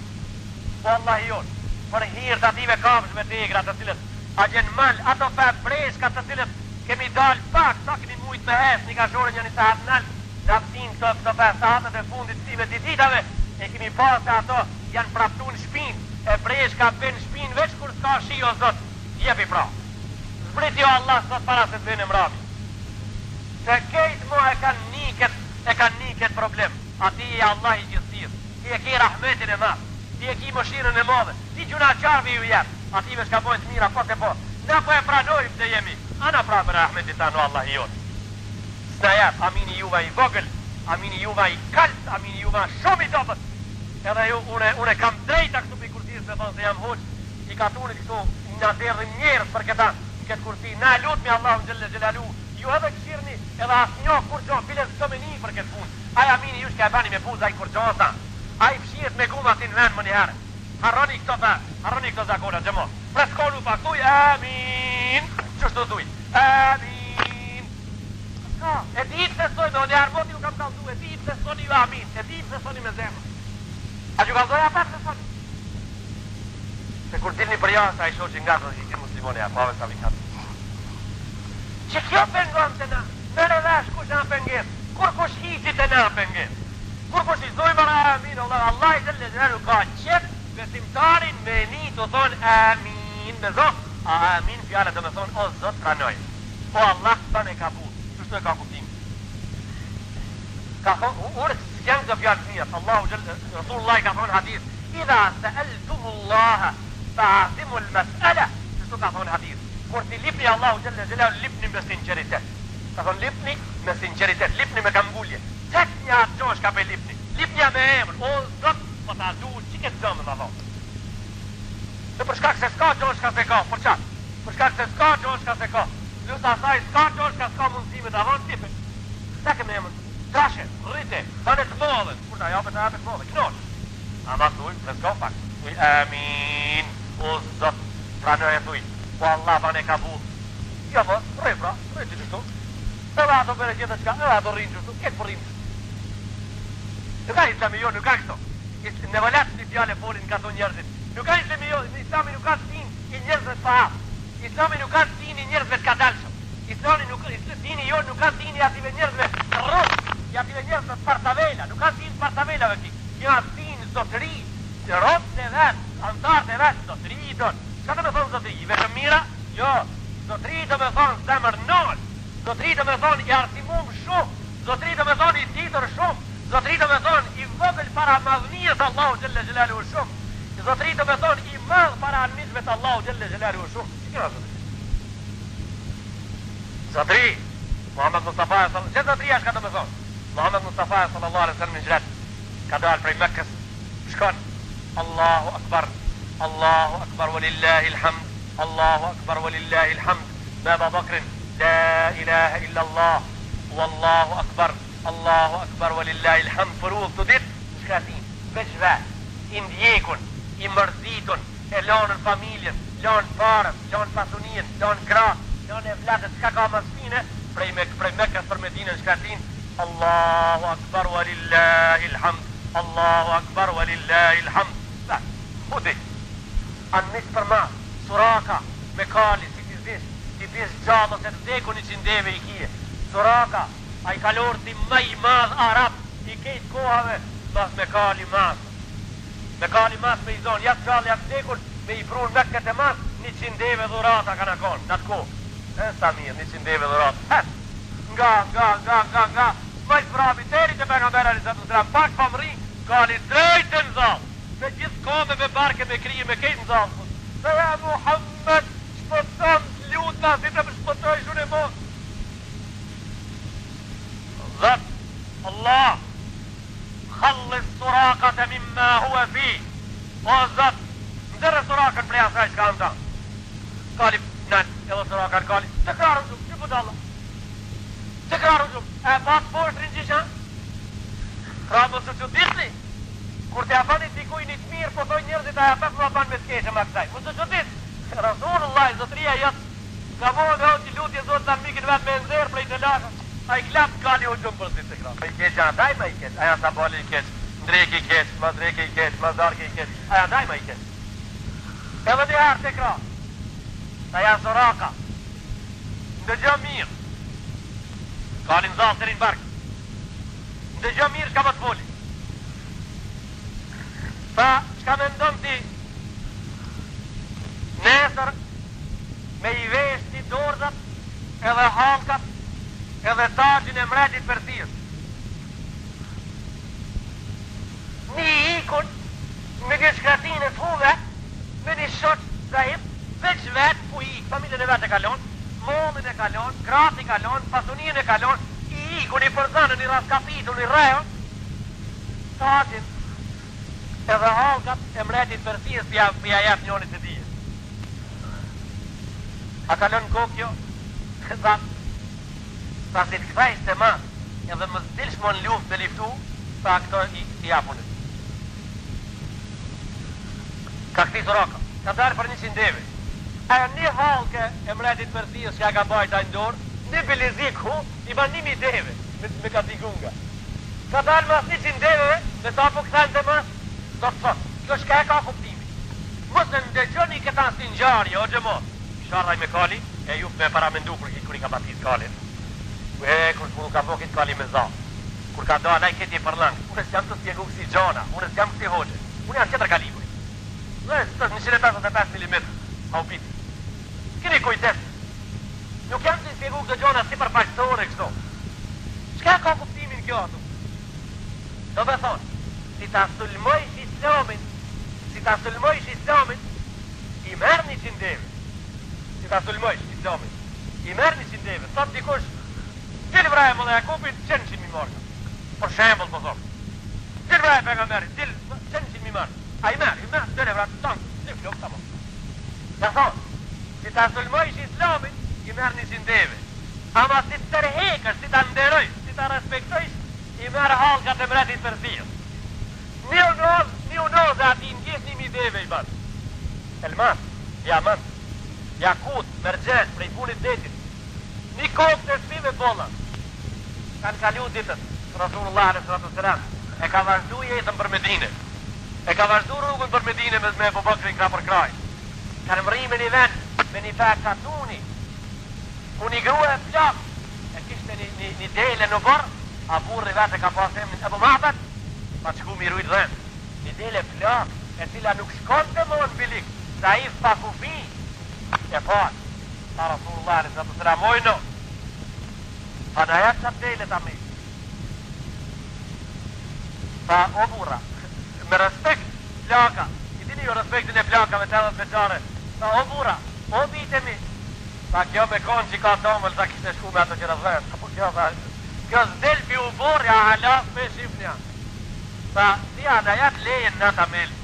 Po Allah i jonë, për hirt ative kamshme të egra të cilët agjen mal, ato fe breshka të cilët kemi dal pak, sa kemi mujt me hes, një ka shore një një sahat nëllë, raftin këto 5 sahatët e fundit sive ditave, e kemi pas se ato janë praptu në shpin, e breshka ben shpin, veç kur s'ka shi o zot, jepi pra. Zbrit jo Allah sot para se të vene mrabi. Se kejt mo e kanë niket problem. Ati e Allah i gjithësir. Ti e ki rahmetin e madh. Ti e ki mëshirën e madhe. Ti gjuna qarvi ju jetë. Ati me shka bojnë të mira, po se po. Na po e pranojmë se jemi. Ana pra me rahmetin ta në Allah i jonë. S'na jetë, amini juva i vogël, amini juva i kalt, amini juva shumë i dobët. Edhe ju, une kam drejta këtu për kurtisë me thonë se jam hoq, i ka tunit këtu, nga derdhin njerës për këtë kurti. Na lutmi Allahu Gjelle Gjelalu, ju edhe këshirni, edhe asë njo kur gjo, bilet së me një për këtë punë. Aja amini ju shka e bani me punë, kur gjo ta. Aja pëshirët me guma si në vend më njëherë. Harroni këto zakona, gjëmo. Preskonu pa, thuj, amin. Qështu thuj, amin. E ditë se soj, me o një armoti ju kam kaldu, e ditë se soni ju amin, e ditë se soni me zemë. A që kaldoja pak se soni. Se kur dilni për jashtë, a i shoqin nga të gjithë muslimoni, a pave sa vikat. Që kjo pengon të na, mene vesh kush na pengen, kur kush hiqit e na pengen. Kur kush i zojmë ara amin, Allah i Gjelle Gjelalu ka qëtë, besimtarin me një të thonë amin, me zonë, amin fjale dhe me thonë, o zot pranoj. O Allah të bane ka punë, qështu e ka kuptim. Ka thonë, urë s'janë të fjallë të mirë, Rasulullah i ka thonë hadith, idha sa'altumullaha fa'azimu l-mas'ala, qështu ka thonë hadith. Kur ti lipni Allahu Gjelle Gjelalu, lipni me sinceritet. Ka thonë lipni me sinceritet, lipni me kambulje. Tek një atë qosh ka pe lipni. Lipnja me emër, o zot, po ta duhet, që këtë zëmë dhe thonë. Dhe për shkak se s'ka qosh ka se ka, për qatë. Për shkak se s'ka qosh ka se ka. Lusa asaj s'ka qosh ka s'ka mundësime dhe avonë tipe. Tek me emër, trashe, rrite, bane të modhen. Kur ta japet të modhe, knosh. Ama thuj, dhe s'ka pak. Thuj, amin, o zot, pranoj e thuj. Po Allah bane ka bu. Ja po, rrej pra, rrej që qështu. Edhe ato bere gjithë qka, edhe ato rrinë qështu, ketë për rrinë. Nuk ka islami jo, nuk ka kështu. Në vëllat një fjale folin ka to njerëzit. Nuk ka islami jo, islami nuk ka sin i njerëzve të pa. Islami nuk ka sin i njerëzve të kadalshëm. Dini jo nuk ka sin i ative njerëzve të rrës, i ative njerëzve të partavela. Nuk ka sin partavelave ki. Kja sin zotëri, rrës të vetë, antarë të vetë, zotëri i tonë. Qa të me thonë zotëri? I vetëm mira? Jo. Zotëri të me thonë zemër nol. Zotëri të me thonë i arsimum shumë. Zotëri të me thonë i titër shumë. Zotëri të me thonë i vogël para madhënijës Allahu Gjelle Gjelalu shumë. Zotëri të me thonë i madhë para anmizmet Allahu Gjelle Gjelalu shumë. Që kërë zotëri? Zotëri, Muhammed Mustafa, që zotëri është ka të me thonë? Muhammed Mustafa sallallahu alaihi sallam në gjret, ka dalë prej Mekkës, shkon, Allahu Akbar, walillahi l'hamd, Allahu Akbar, walillahi l'hamd, me Abu Bakrin, la ilaha illa Allah, wallahu Akbar, walillahi l'hamd, për ullë të ditë, në shkratin, veç vetë, i ndjekun, i mërzitun, e lanën familjen, lanë parën, lanë pasunien, lanë gratë, lanë e vlatët, s'ka ka më spine, prej Mekkës për Medinën në shkratin, Allahu Akbar, walillahi l'hamd, walillahi l'hamd, Hudi, anë misë për ma, Suraka, me kali, si t'izis gjallës e të zekun i qindeve i kije. Suraka, a i kalorë ti më i madh Arab, i kejtë kohave, mas me kali madh. Me kali mas me i zonë, jatë qalë, jatë vdekur, me i prun me këtë mas, 100 deve dhurata kanë akon, në atë kohë. Sa mirë, 100 deve dhurata. Nga, ma i sprabi teri që pejgamberi alayhi sallam, pak pa më rinj, kali drejtë në zalë, me gjithë kome, me barke, me krije, me kejtë në zalë. Se ja Muhammed, shpëton, lutna, si të më shpëtoj shune mo. Zat, Allah, khallis surakate mimma hua fi. O Zat, ndërë surakën prej asaj që ka në ta. Kali, nën, edhe surakën kali, të krarë shumë, që pëtë Allah. Të krarë shumë, e pas poshtrin gjisha? Pra më së që disni, kur të afani dikuj një të mirë, po toj njërzit a japet më apan me të keqe ma kësaj. Më së që dis, Rasulullah, zotria jëtë, ka mohë me hoqë i lutje zotë në mikin vetë me nëzirë prej të lakë, a i klapë kali u gjumë për si të krarë. Pa i keqe, a daj ma i keqe, aja sa bali i keqe, ndreki i keqe, ma dreki i keqe, ma zarki i keqe, aja daj ma i keqe. Edhe një herë të krarë, ta janë soraka, ndëgjë mirë, kalin zalë të rinë barkë, ndëgjë mirë shka më të foli. Tha, shka me ndonë ti, nesër, me i vesh ti dorzat, edhe halkat, edhe tajin e mretit Persijës. Një ikun, me një shkratin e të huve, me një shoq zahit, veç vetë ku i, familjen e vetë e kalon, mollin e kalon, krati e kalon, pasunien e kalon, i ikun i përzanën, i raskapitur, i rejon, tajin, edhe halkat e mretit Persijës pja jetë njonit të dije. A kalon kokjo, tha si të këthajsh të ma, edhe më zdilsh më në luft me liftu, tha këto i japunit. Ka këti soraka, ka darë për 100 deve. A një halke e mretit Persijës që ka bajta në dorë, një bilizik hu, i ban 1000 deve, me ka t'i gunga. Ka darë mas 100 deve, me sa po këthajnë të mas, do të thot, kjo shka e ka kuptimi. Mësë në ndëgjoni këta si në gjari, o gjëmo, sharraj me kali, e ju me paramendu kër i ka batis kalin. Kur s'mu ka po këtë kali me za, kur ka do anaj këti për langë, unë s'jam të spjegu kësi gjona, unë s'jam kësi hoqe, unë jam qëtër kalibri. Dhe së 155 mm, haupiti. Kini kujtes, nuk jam të spjegu këtë gjona si për paqësore kështo. Shka ka kuptimin kjo atu? Do me thonë, si ta sulmojsh islamin, i merë 100 deve. Si ta sulmojsh islamin, i merë 100 deve. Sot dikush, Dil vraj më dhe Jakubin, 100.000 marka. Por shembol po thonë. Dil vraj pejgamberit, 100.000 marka. A i merë, dil vraj të tanë, një flok të mo. Në thonë, si ta sulmojsh islamin, i merë 100 deve. Ama si të tërhekësh, si ta nderojsh, si ta respektojsh, i merë halkat e mretit Persijës. Një unozë ati në gjithë 1000 deve i banë. Elmas, diamant, jakut, mergjen, prej punit detit. Një kokë të shpive bolla. Kanë kalu ditët, Rasulullah s.a.s. e ka vazhdu jetën për Medine. E ka vazhdu rrugën për Medine me Abu Bakrin krah për kraj. Kanë mëri me një vend, me një fek katuni, ku një grua e plak, e kishte një dele në bërë, a burri vetë e ka pas emnin Abu Mahbet, pa qku mi rujt dhenë. Një dele plak, e cila nuk shkon të më në bilik, sa i fa kufi, e falë. Ta Rasulullah s.a.s. mojno, pa në jetë qatë dele të mi. Ta o burra, me respekt plaka, i dini jo respektin e plakave të edhe veçare, ta o burra, o bitemi, ta kjo me konë që ka tomëll, ta kishte shku me ato që rëzhen, kjo zdel pi u borja halas me shifnja. Ta dhja në jetë lejen në ta meli.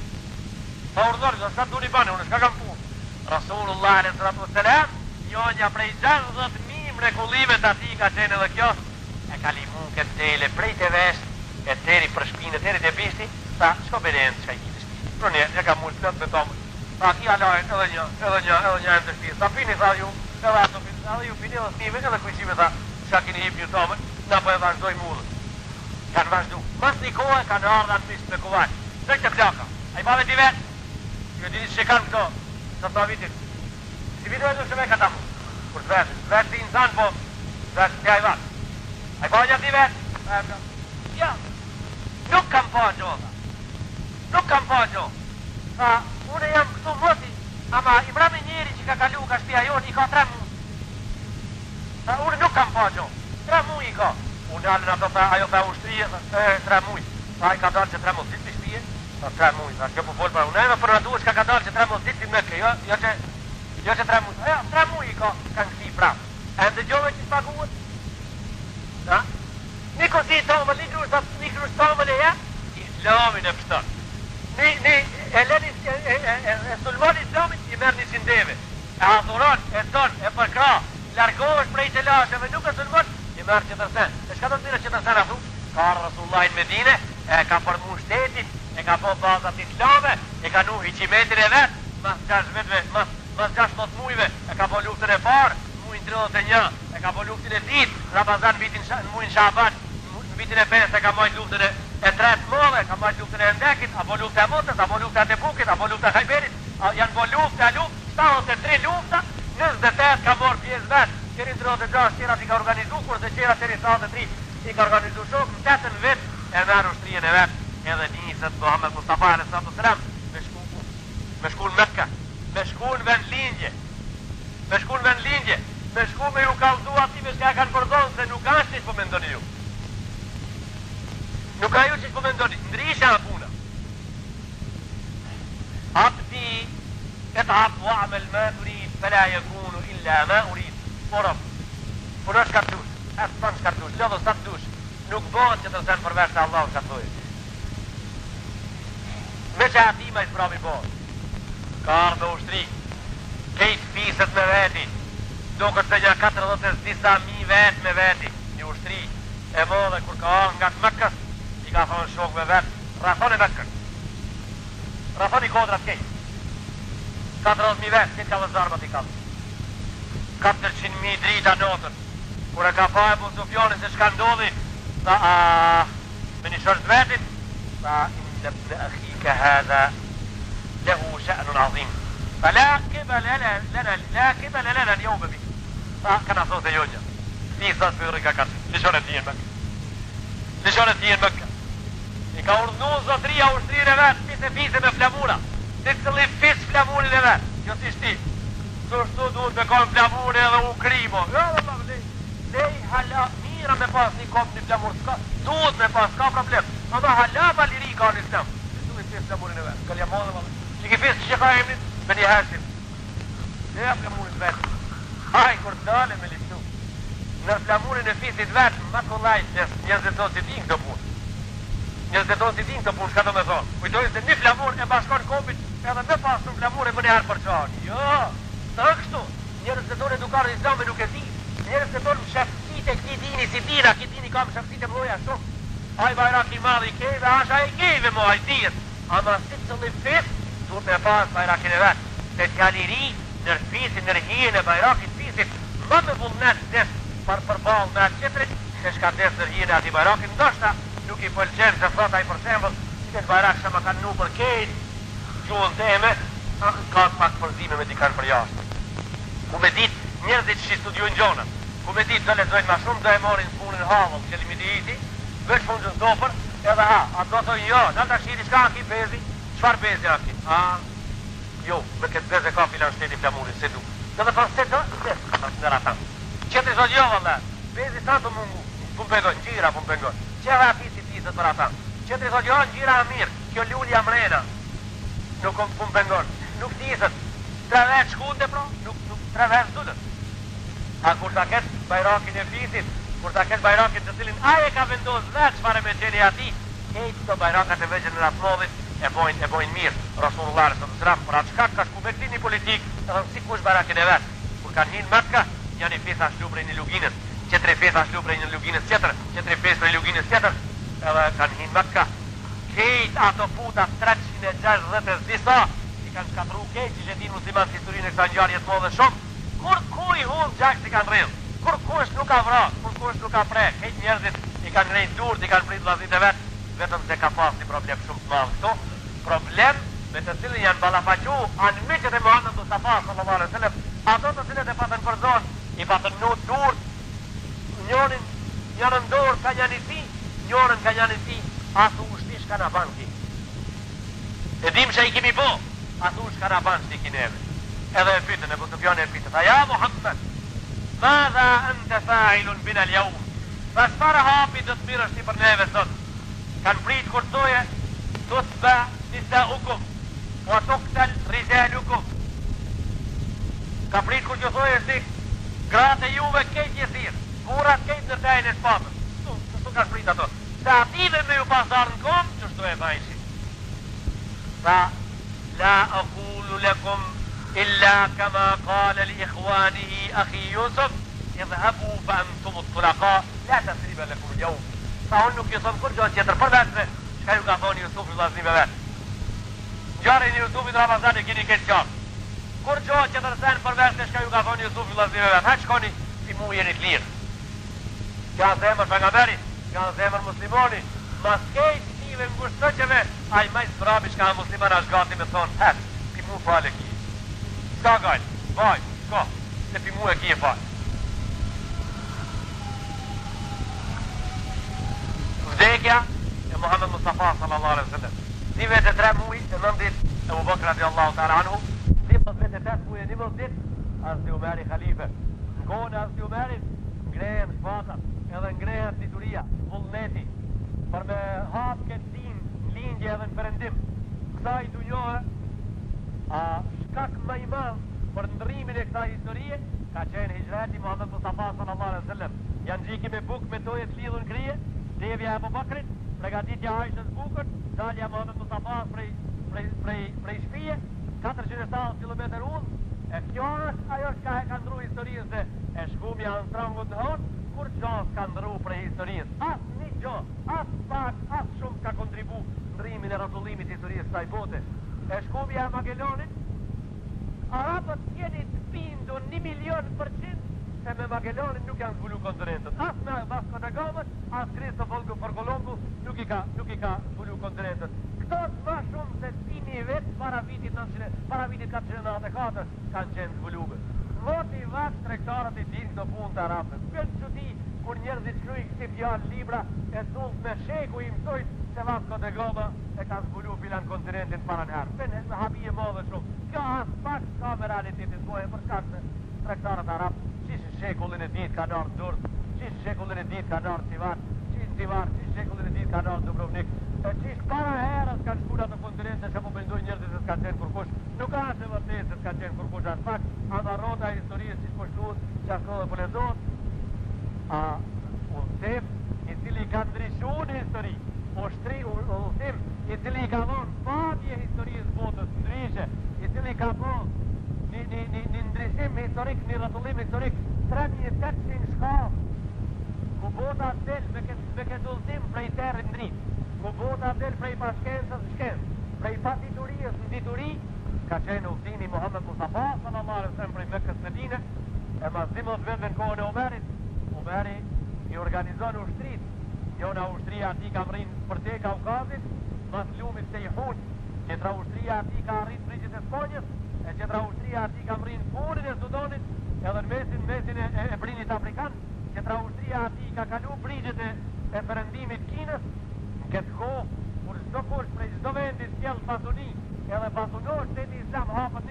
Ta urdhori, do shka duni bane, unë shka kam punë. Rasulullah s.a.s. Njonja prej 60.000 mrekullive të ati ka qenë edhe kjo, e ka limu këtë dele prej të vesht, e teri për shpinë, e teri të bishti, ta shko beden të shka i kitë shpinë. Pro një, e ka mullë plët me tomë, ta ki alajnë edhe një e të shpinë, ta pini sa ju, edhe ato pini, edhe ju pini edhe snive, edhe kujqime ta, shka kini hip një tomë, na po e vazhdoj mullë. Kanë vazhdu. Mas një kohë kanë ardha në pishtë me kuvaj. Dhe këtë plaka, a i bave t'i vetë, ju dini që kanë këto, të të vitit. Si video e du shme ka tamu, kur të vetë t'i nëzanë po, vetë t'ja i vatë. A i po një t'i vetë? Ja, nuk kam po gjodha. nuk kam pa gjo. Tha, une jam këtu moti, ama i mra me njeri që ka kalu ka shtëpia jonë, i ka 3 muaj. Tha, une nuk kam pa gjo. 3 muaj i ka. Unë alën ato tha, ajo tha ushtrije, 3 muaj. Tha, i ka dalë që 3 muaj ditë për shtëpije. Tha, 3 muaj. Tha, kjo po folë për unë, për në duhet që ka dalë që 3 muaj ditë për me ke, jo që 3 muaj. Ajo, 3 muaj i ka kësi pra. E në dëgjove që t'paguhet? Ha? Niko si i tomë, nikrush tomë e ja? Islamin e pështon. E sulmon islamin i merë 100 deve. E adhuron, e ton, e përkra, largohesh prej të lasheve, nuk e sulmon, i merë 400. E shka të të dire 400 a thu? Ka Rasullullah në Medine, e ka përmu shtetin, e ka po bazat islame, e ka nu hiqimetin e vetë, mas 16 mujve, e ka po luftën e parë, muin 31, e ka po luftën e dit, Ramazan në muin Shaban, në vitin e 5 e ka majt luftën e 3 mëve, ka majt luftën e Endekit, apo luftën e Motës, apo luftën e Tebukit, apo luftën e Hajberit, janë po luftën, 73 lufta, 28 ka morë pjesë vetë, qëri 36 qërat i ka organizu, kurse qërat qëri 73 i ka organizu shok, në 8 vit e merë ushtrien e vetë, edhe njësët Muhammed Mustafa a.s. me shku në Mekka, me shku në vend lindje, me shku me ju kalzu ative shka kanë përdonë, se nuk ashtë që po mendoni ju. Nuk ka ju që po mendoni, ndrisha në puna. Abdi, e të hapë wa'mel ma urid, fela jekunu illa ma urid. Porëm, punë shkartush, asë pan shkartush, lëdho sa të dush, nuk bëhet që të rësen përveç të Allah shkartush. Me që atima i s'pravi bëhet. Ka ardhë me ushtri, kejt fiset me veti, do këtë se një 40 disa mi vet me veti, një ushtri e modhe kur ka ardhë nga të Mekkës, i ka thonë shok me vet, rafon e Mekkës, rafon i kodrat kejt, 40.000 vet, këtë ka dhe zarmat i ka, 400.000 drita notën, kur e ka pa e Abu Sufjani se shka ndodhi, tha me një shërët vetit, tha inna ibn akhika hadha له شأن عظيم فلا قبل لنا اليوم به كان صوت يوجا في صوت في ركاكات لشونتين مكة i ka urdhnu zotria ushtrinë e vetë fise me flamura të cëlli fis flamurin e vetë jo si shti sështu duhet me kom flamurin edhe u krimo lej hala mira me pas një kom një flamur duhet me pas ka problem ama hala valiri ka një islam duhet fis flamurin e vetë këllja modhe që ki fisë që ka emnit, me një hasim. Dhe ja flamurin vetë. Haj, kur të dale me liptu. Në flamurin e fisit vetë, ma kollaj, njës dhe tonë si din këtë punë. Shka do me thonë. Kujtojnë se një flamur e bashkon kopit, edhe me pas në flamur e më njëherë për qani. Jo, të kështu. Njërës dhe tonë edukarë islami nuk e di. Njërës dhe tonë më shëfësit e këti dini si dina, këti dini ka më shëfësit e mloja shumë. Haj, bajrak i madhi i kejve, asha i kejve mo, haj dijet. Ama si të li fis, duhet me pas bajrakin e vetë, se t'janiri nër fisin, nër hien e bajrakit fisit, më me vullnet des për balë me atë qëtërit, se shka des nër hien e ati bajrakin, ndoshta nuk i pëlqen se thot ai për shembull, që të bajrak shë më kanë nu për kejt, gjuhën teme, ka pak përzime me dikan për jashtë. Ku me dit njerëzit që studiojnë gjonën, ku me dit do lexojnë ma shumë, do e morin punën havëll, që limiti, veç fundës dopër, edhe a do thoi jo, në të shiri shka aki bezi, qfar bezi aki? Jo, me këtë beze ka filan shteti flamurin, se du. Dhe dhe thonë, se do, në ratan. Qëtëri zot jo, vëllë, bezi sa të mungu, pun pengon, gjira pun pengon. Qëra ati si tisët për atan. Qëtëri zot jo, gjira a mirë, kjo lulja mrena, nuk pun pengon, nuk tisët. 3 vetë shkunde, pro, nuk 3 vetë zdudët. A kur ta ketë bajrakin e fisit, kur ta ketë bajrakin të cilin aje ka vendos vetë qfare me qeni ati, kejtë të bajrakat e veqen në rasmodhit, e bojnë mirë. Rasulullah s.a.s. për atë shkak ka shku me këti një politik, edhe si kush bajrakin e vetë. Kur kanë hinë Mekka, janë i fesa shlu prej një luginës, qëtëri fesa shlu prej një luginës tjetër, qëtëri fes prej luginës tjetër, edhe kanë hinë Mekka. Kejtë ato puta 360 disa, i kanë shkatru kejtë që gjetin musliman të historinë e kësa njarjet modhe shumë, kur kuj hunë gjak si kanë rrëllë, kur kush nuk ka vra, kur kush nuk ka pre, kejtë njerëzit i kanë rejnë dur, i kanë prit vllazit e vetë, vetëm se ka pas një problem shumë të madh këto, problem me të cilin janë ballafaqu anë miqët e Muhamedit Mustafa sallallahu alaihi wasallam, ato të cilët e patën për zonë, i patën në dur, njërin ndorë ka njënisi, njërën ka njënisi, asu ushtish ka në banki. E dim që i kimi po, a thu shka na ban që i kineve. Edhe e pytën, Ebu Sufjani e pytën, tha, ja Muhammed, madha ente fa'ilun bina l'jawm. Tha, çfarë hapi do të mirësh ti për neve sot? Kanë prit kur thoje, tutba nisaukum, wa tuqtal rijalukum. Ka prit kur që thoje si, gratë e juve kejt jesir, burat kejt në tajnë e shpatës. Kështu ka prit ato. Se ative me ju pasarë në kom, që shtu e vajshin. Tha, la aqulu lakum illa kama qala li ikhwanihi akhi Yusuf, idhhabu fa antum at-tulaqa, la tasriba lakum al-yawm. Tha, unë nuk ju thon kur gjë tjetër për vetë, çka ju ka thonë Yusufi vllaznive vet. Ngjarjen e Yusufit Ramazan e keni këtë qartë. Kur gjë tjetër sen për vetë, çka ju ka thonë Yusufi vllaznive vet. Ha shkoni si mu jeni të lirë. Ka zemër pejgamberi, ka zemër muslimoni, mas kejt tive ngushtëqeve, a i majtë prabi që ka musliman është gati me thonë, hetë, pi mu fale ki. Ska gajtë, vaj, shko, se pi mu e ki e fale. Vdekja e Muhammed Mustafa sallallahu alaihi wasallam. Si vete 3 muaj e 9 ditë e Abu Bakr radiallahu ta'ala anhu, si vete 8 muaj e 11 ditë, Hazreti Umeri khalife. Në kohën e Hazreti Umerit, ngrehen shpatat, edhe ngrehet dituria, vullneti, për me hapë këtë din, lindje edhe në përëndim. Kësa i dunjohë, a shkak më i madh për ndrimin e kësa historie, ka qenë hijreti Muhammed Mustafa sallallahu alaihi wasallam. Janë gjiki me buk me toje të lidhën krije, devja e Abu Bakrit, pregatitja Aishës bukët, dalja Muhammed Mustafa prej shpije, 470 km unë, e kjo është ajo që ka ndru historisë se e shkumja në strangut në honë, kur gjas ka ndru prej historisë. As një gjo, as pak, as shumë ka kontribu ndrimin e rrotullimit historisë saj bote. E shkumja e Magellanit, Arabët jeni të bindu 1.000.000% se me Magellanin nuk janë zbulu kontinentët. As me Vasco da Gama, as Cristoforo Colombo nuk i ka zbulu kontinentët. Këto më shumë se dini vetë para vitit 494 kanë qenë zbulume. Voti vash tregtarët i din këto punë të Arabëve. Kënë që di, kur njerëzit shkruajnë kësi fjalë libra, e thullë me sheku i mësojt se Vasco da Gama e ka zbulu filan kontinentin para në herë. Kënë me habije modhe shumë. Kjo as pak ka me realitetin boje për shkak se tregtarët Arabë, qishë shekullin e ditë ka nërë Durrës, qishë shekullin e ditë ka nërë Tivan, qishë shekullin e ditë ka nërë Dubrovnik, qishë para herës kanë shkuna të kontinente që po pëndoj njerëzit se s'ka qenë kurkush. Nuk ka që vërtet se s'ka qenë kurkush as pak, anda rota e historisë që po shtuhet, që ashtu dhe po lezohet, ullësim i cili ka ndryshu në histori, ullësim i cili ka dhonë fatje historisë botës ndryshe, i cili ka po një ndryshim historik, një rrotullim historik 3800 shkallë, ku bota del me këtë ullësim prej terë në dritë, ku bota del prej pashkencës në shkencë, prej patiturijës në dituri, ka qenë ullësimi Muhammed Mustafa sallallahu alaihi wasallam prej Mekës Medine, e mazimot vetë në kohën e Omerit. Omeri i organizon ushtrit, jona ushtria ati ka mrin për te Kaukazit, mas lumit se i hun, qetra ushtria ati ka arrit prigjit e Sponjës, e qetra ushtria ati ka mrin punin e Sudanit, edhe në mesin e brinit Afrikan, qetra ushtria ati ka kalu prigjit e përëndimit Kinës, në këtë kohë, kur çdo kush prej çdo vendi sjell pasuni, edhe pasunosh shteti Islam hapët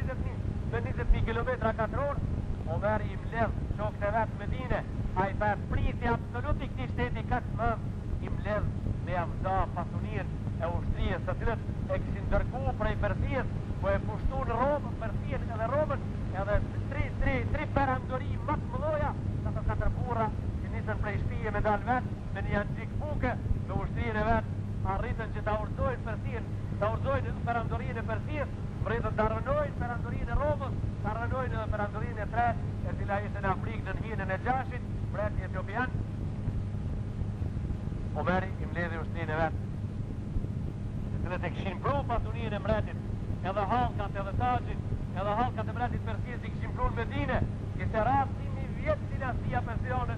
20.000 kilometra katror, Omeri i mledh shokët e vetë Medine, a i për priti absolut i këti shteti këtë mënd, i mledh me avza pasunir e ushtrijës të cilët e këshin dërku prej Persijës, po e pushtu në Romë, Persijën edhe Romën, edhe tri perandori më të mëdhoja, katër burra që nisën prej shpije me dal vetë, me një gjik buke, me ushtrijën e vetë, arritën që ta urzojnë Persijën, ta urzojnë perandorinë e Persijës, vritën të arrënojnë perandorinë e Romës, të arrënojnë edhe perandorinë e tre, e cila ishte në Afrikë në njënën e Gjashit, breti Etiopian. Omeri i mledhi ushtrinë e vetë, të cilët e këshin pru pasuninë e mretit, edhe halkat, edhe tajin, edhe halkat e mretit Persijës i këshin pru në Medine, kështë rast një vjetë dinastia Persione,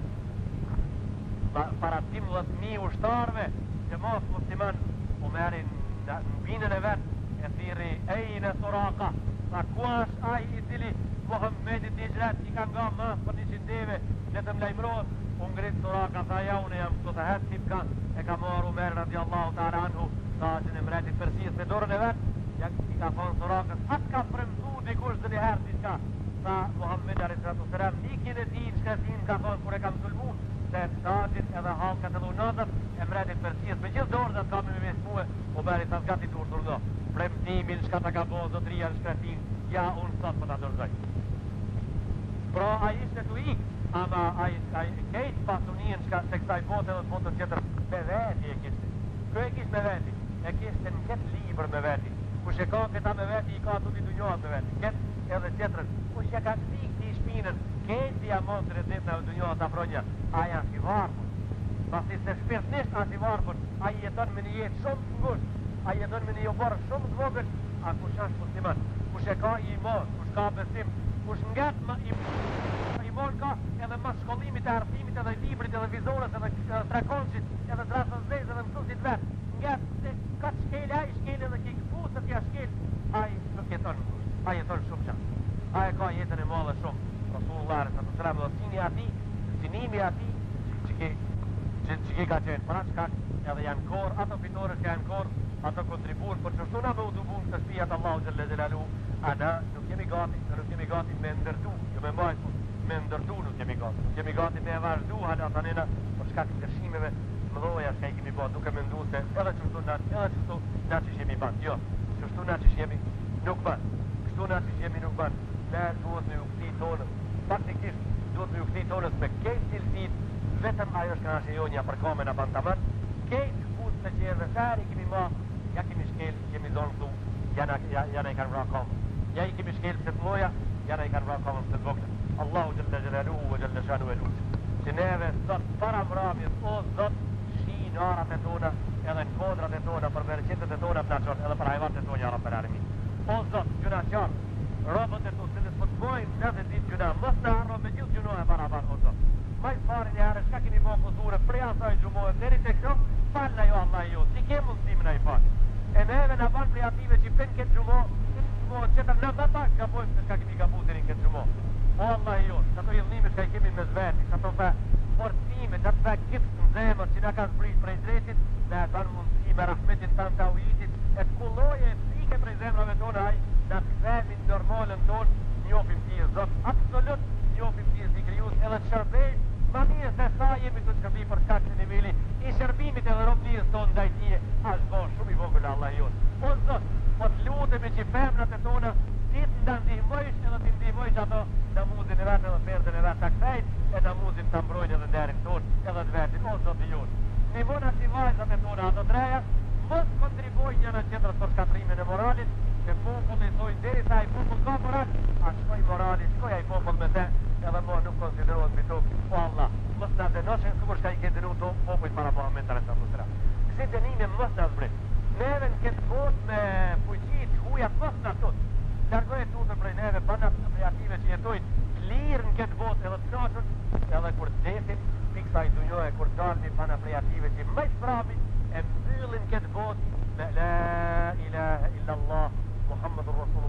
para 12.000 ushtarve, që mos musliman, Omeri në binën e vetë, e thiri ejnë e Suraka, sa ku është ai i cili Muhammedit i gjret i ka nga mas për 100 deve, le të mlajmërohet, unë ngritë Suraka, tha ja unë jam këto të hetë tip ka, e ka marrë Umer radiallahu ta'ala anhu, tajin e mretit Persijës me dorën e vetë, i ka thonë Surakës, atë ka premtu dikush dhe njëherë diçka. Tha Muhammed a.s. Nikin e ti në shkretin ka thonë kur e kam sulmu, se tajit edhe halkat edhe unatët e mretit Persijës me gjithë dorë dhe të kam me mesmue, o beri sa zgati të urdhërdo. Premtimin shka ta ka bo zotria në shkretin, ja unë sot për ta dërzoj. Pra a ishte të ikë, ama a kejt pasunien shka se kësaj bote dhe të botën tjetër me veti e kishte. Kë e kishte me veti? E kishte në ketë liber me veti. Kush e ka këta me veti, i ka tuti dunjohat me veti. Ketë edhe tjetërën. Kush e ka këti këti shpinën, kejti ja montë në ditë në dunjohat afronja, a janë si varpër. Pasi se shpirtnisht a si varpër, a jeton me një jetë shumë të ngusht, a jeton me një joborë shumë të vogël, a kush është musliman, kush e ka iman, kush ka besim, kush ngat ma iman ka edhe mas shkollimit e arsimit edhe librit edhe vizorës edhe trekonqit edhe drasës zez edhe mësusit vetë, ngat se ka të shkele, a i shkele edhe ki këpusët ja shkele, a i nuk jeton në ngusht, a jeton shumë qanë, a e ka jetën e madhe shumë, Rasulullah s.a.s. dhe sinimi ati që ki ka qenë pra qka edhe janë kor, ato fitore që janë kor, ato kontribur, për që shtuna me udubun të shpijat Allahu Gjelle Gjelalu, a na nuk jemi gati me ndërtu, jo me mbajtu, me ndërtu nuk jemi gati me e vazhdu hala tanena, për shkak të kërshimeve më dhoja shka i kemi bat, duke me ndu se edhe që shtu na që shemi ban, jo, që shtu na që shemi nuk ban, kështu na që shemi nuk ban, ne duhet me u këti tonës, faktikisht duhet me u këti tonës me kejt cilësit, vetëm ajo shka nashe jonja për kome në bantaman, kejt këpusë që edhe feri kemi ma, ja kemi shkel, kemi zonë këtu, jana i kanë vra komën. Ja i kemi shkel pëse të loja, jana i kanë vra komën pëse të vogla. Allahu Gjelle Gjelaluhu vë Gjelle Shanu e Luqë. Që neve sot para mramjes, o zot, shi narat e tona, edhe në kodrat e tona, për bereqetet e tona plaqon, edhe për hajvat e tona, për arimi. O zot, gjuna qarë, robët e tu, se nësë të bojnë në dhe ditë gjuna, mës në arro me gjithë gjuna e barabar, o zot. Majtë pari një herë, shka kemi bo kusure, prej asaj gjumohet, deri të kjo, falë na jo Allah jo, si ke mundësim na i falë. E neve në banë prej ative që pen këtë gjumohet qëtër, në dhe pak gabojmë se shka kemi gabu të rinë këtë gjumohet. O Allah jo, që ato jëllnime shka i kemi me zveti, që ato fe forcime, që ato fe kitë në zemër që na ka zbrit prej drejtit, dhe e tanë mundësi me rahmetin tanë të ujitit, e të kulloje e pike prej zemrave tonë aj, në të këthemi në normalën tonë, njofim tijë zot, absolut njofim tijë zikrius, edhe të shërbej, ma mirë se sa jemi të shërbi për shkak të niveli, i shërbimit edhe robnijës tonë ndaj tije, ashtë bo shumë i vogël Allah jonë. O zot, po të lutemi që femrat e tonë, ti të ndihmojsh edhe ti ndihmojsh ato namuzin e vetë edhe perdën e vetë të kthejt, e namuzin të mbrojnë edhe nderin tonë, edhe të vetin, o zot i jonë. Nimona që vajzat e tonë ato treja, mos kontribojnë një në qendrës për shkatrimin e moralit, që popull i thojnë deri sa i popull ka moral, a shkoj moralit, shkoj a i popull me te, edhe mo nuk konsiderohet me tokë, o Allah, mos në denoshin këmër shka i ke denu to, popull para Muhammed a.s. Si denime mos në zbrit, neve në këtë bot me fuqit, huja mos në tot, largoj tutën prej neve, bana kreative që jetojnë, lirë në këtë bot edhe të knaqën, edhe kur të desin, piksa i dunjohë, kur të dalmi bana kreative që më të prapi, e mbyllin këtë bot me la ilaha illallah Muhammadur Rasul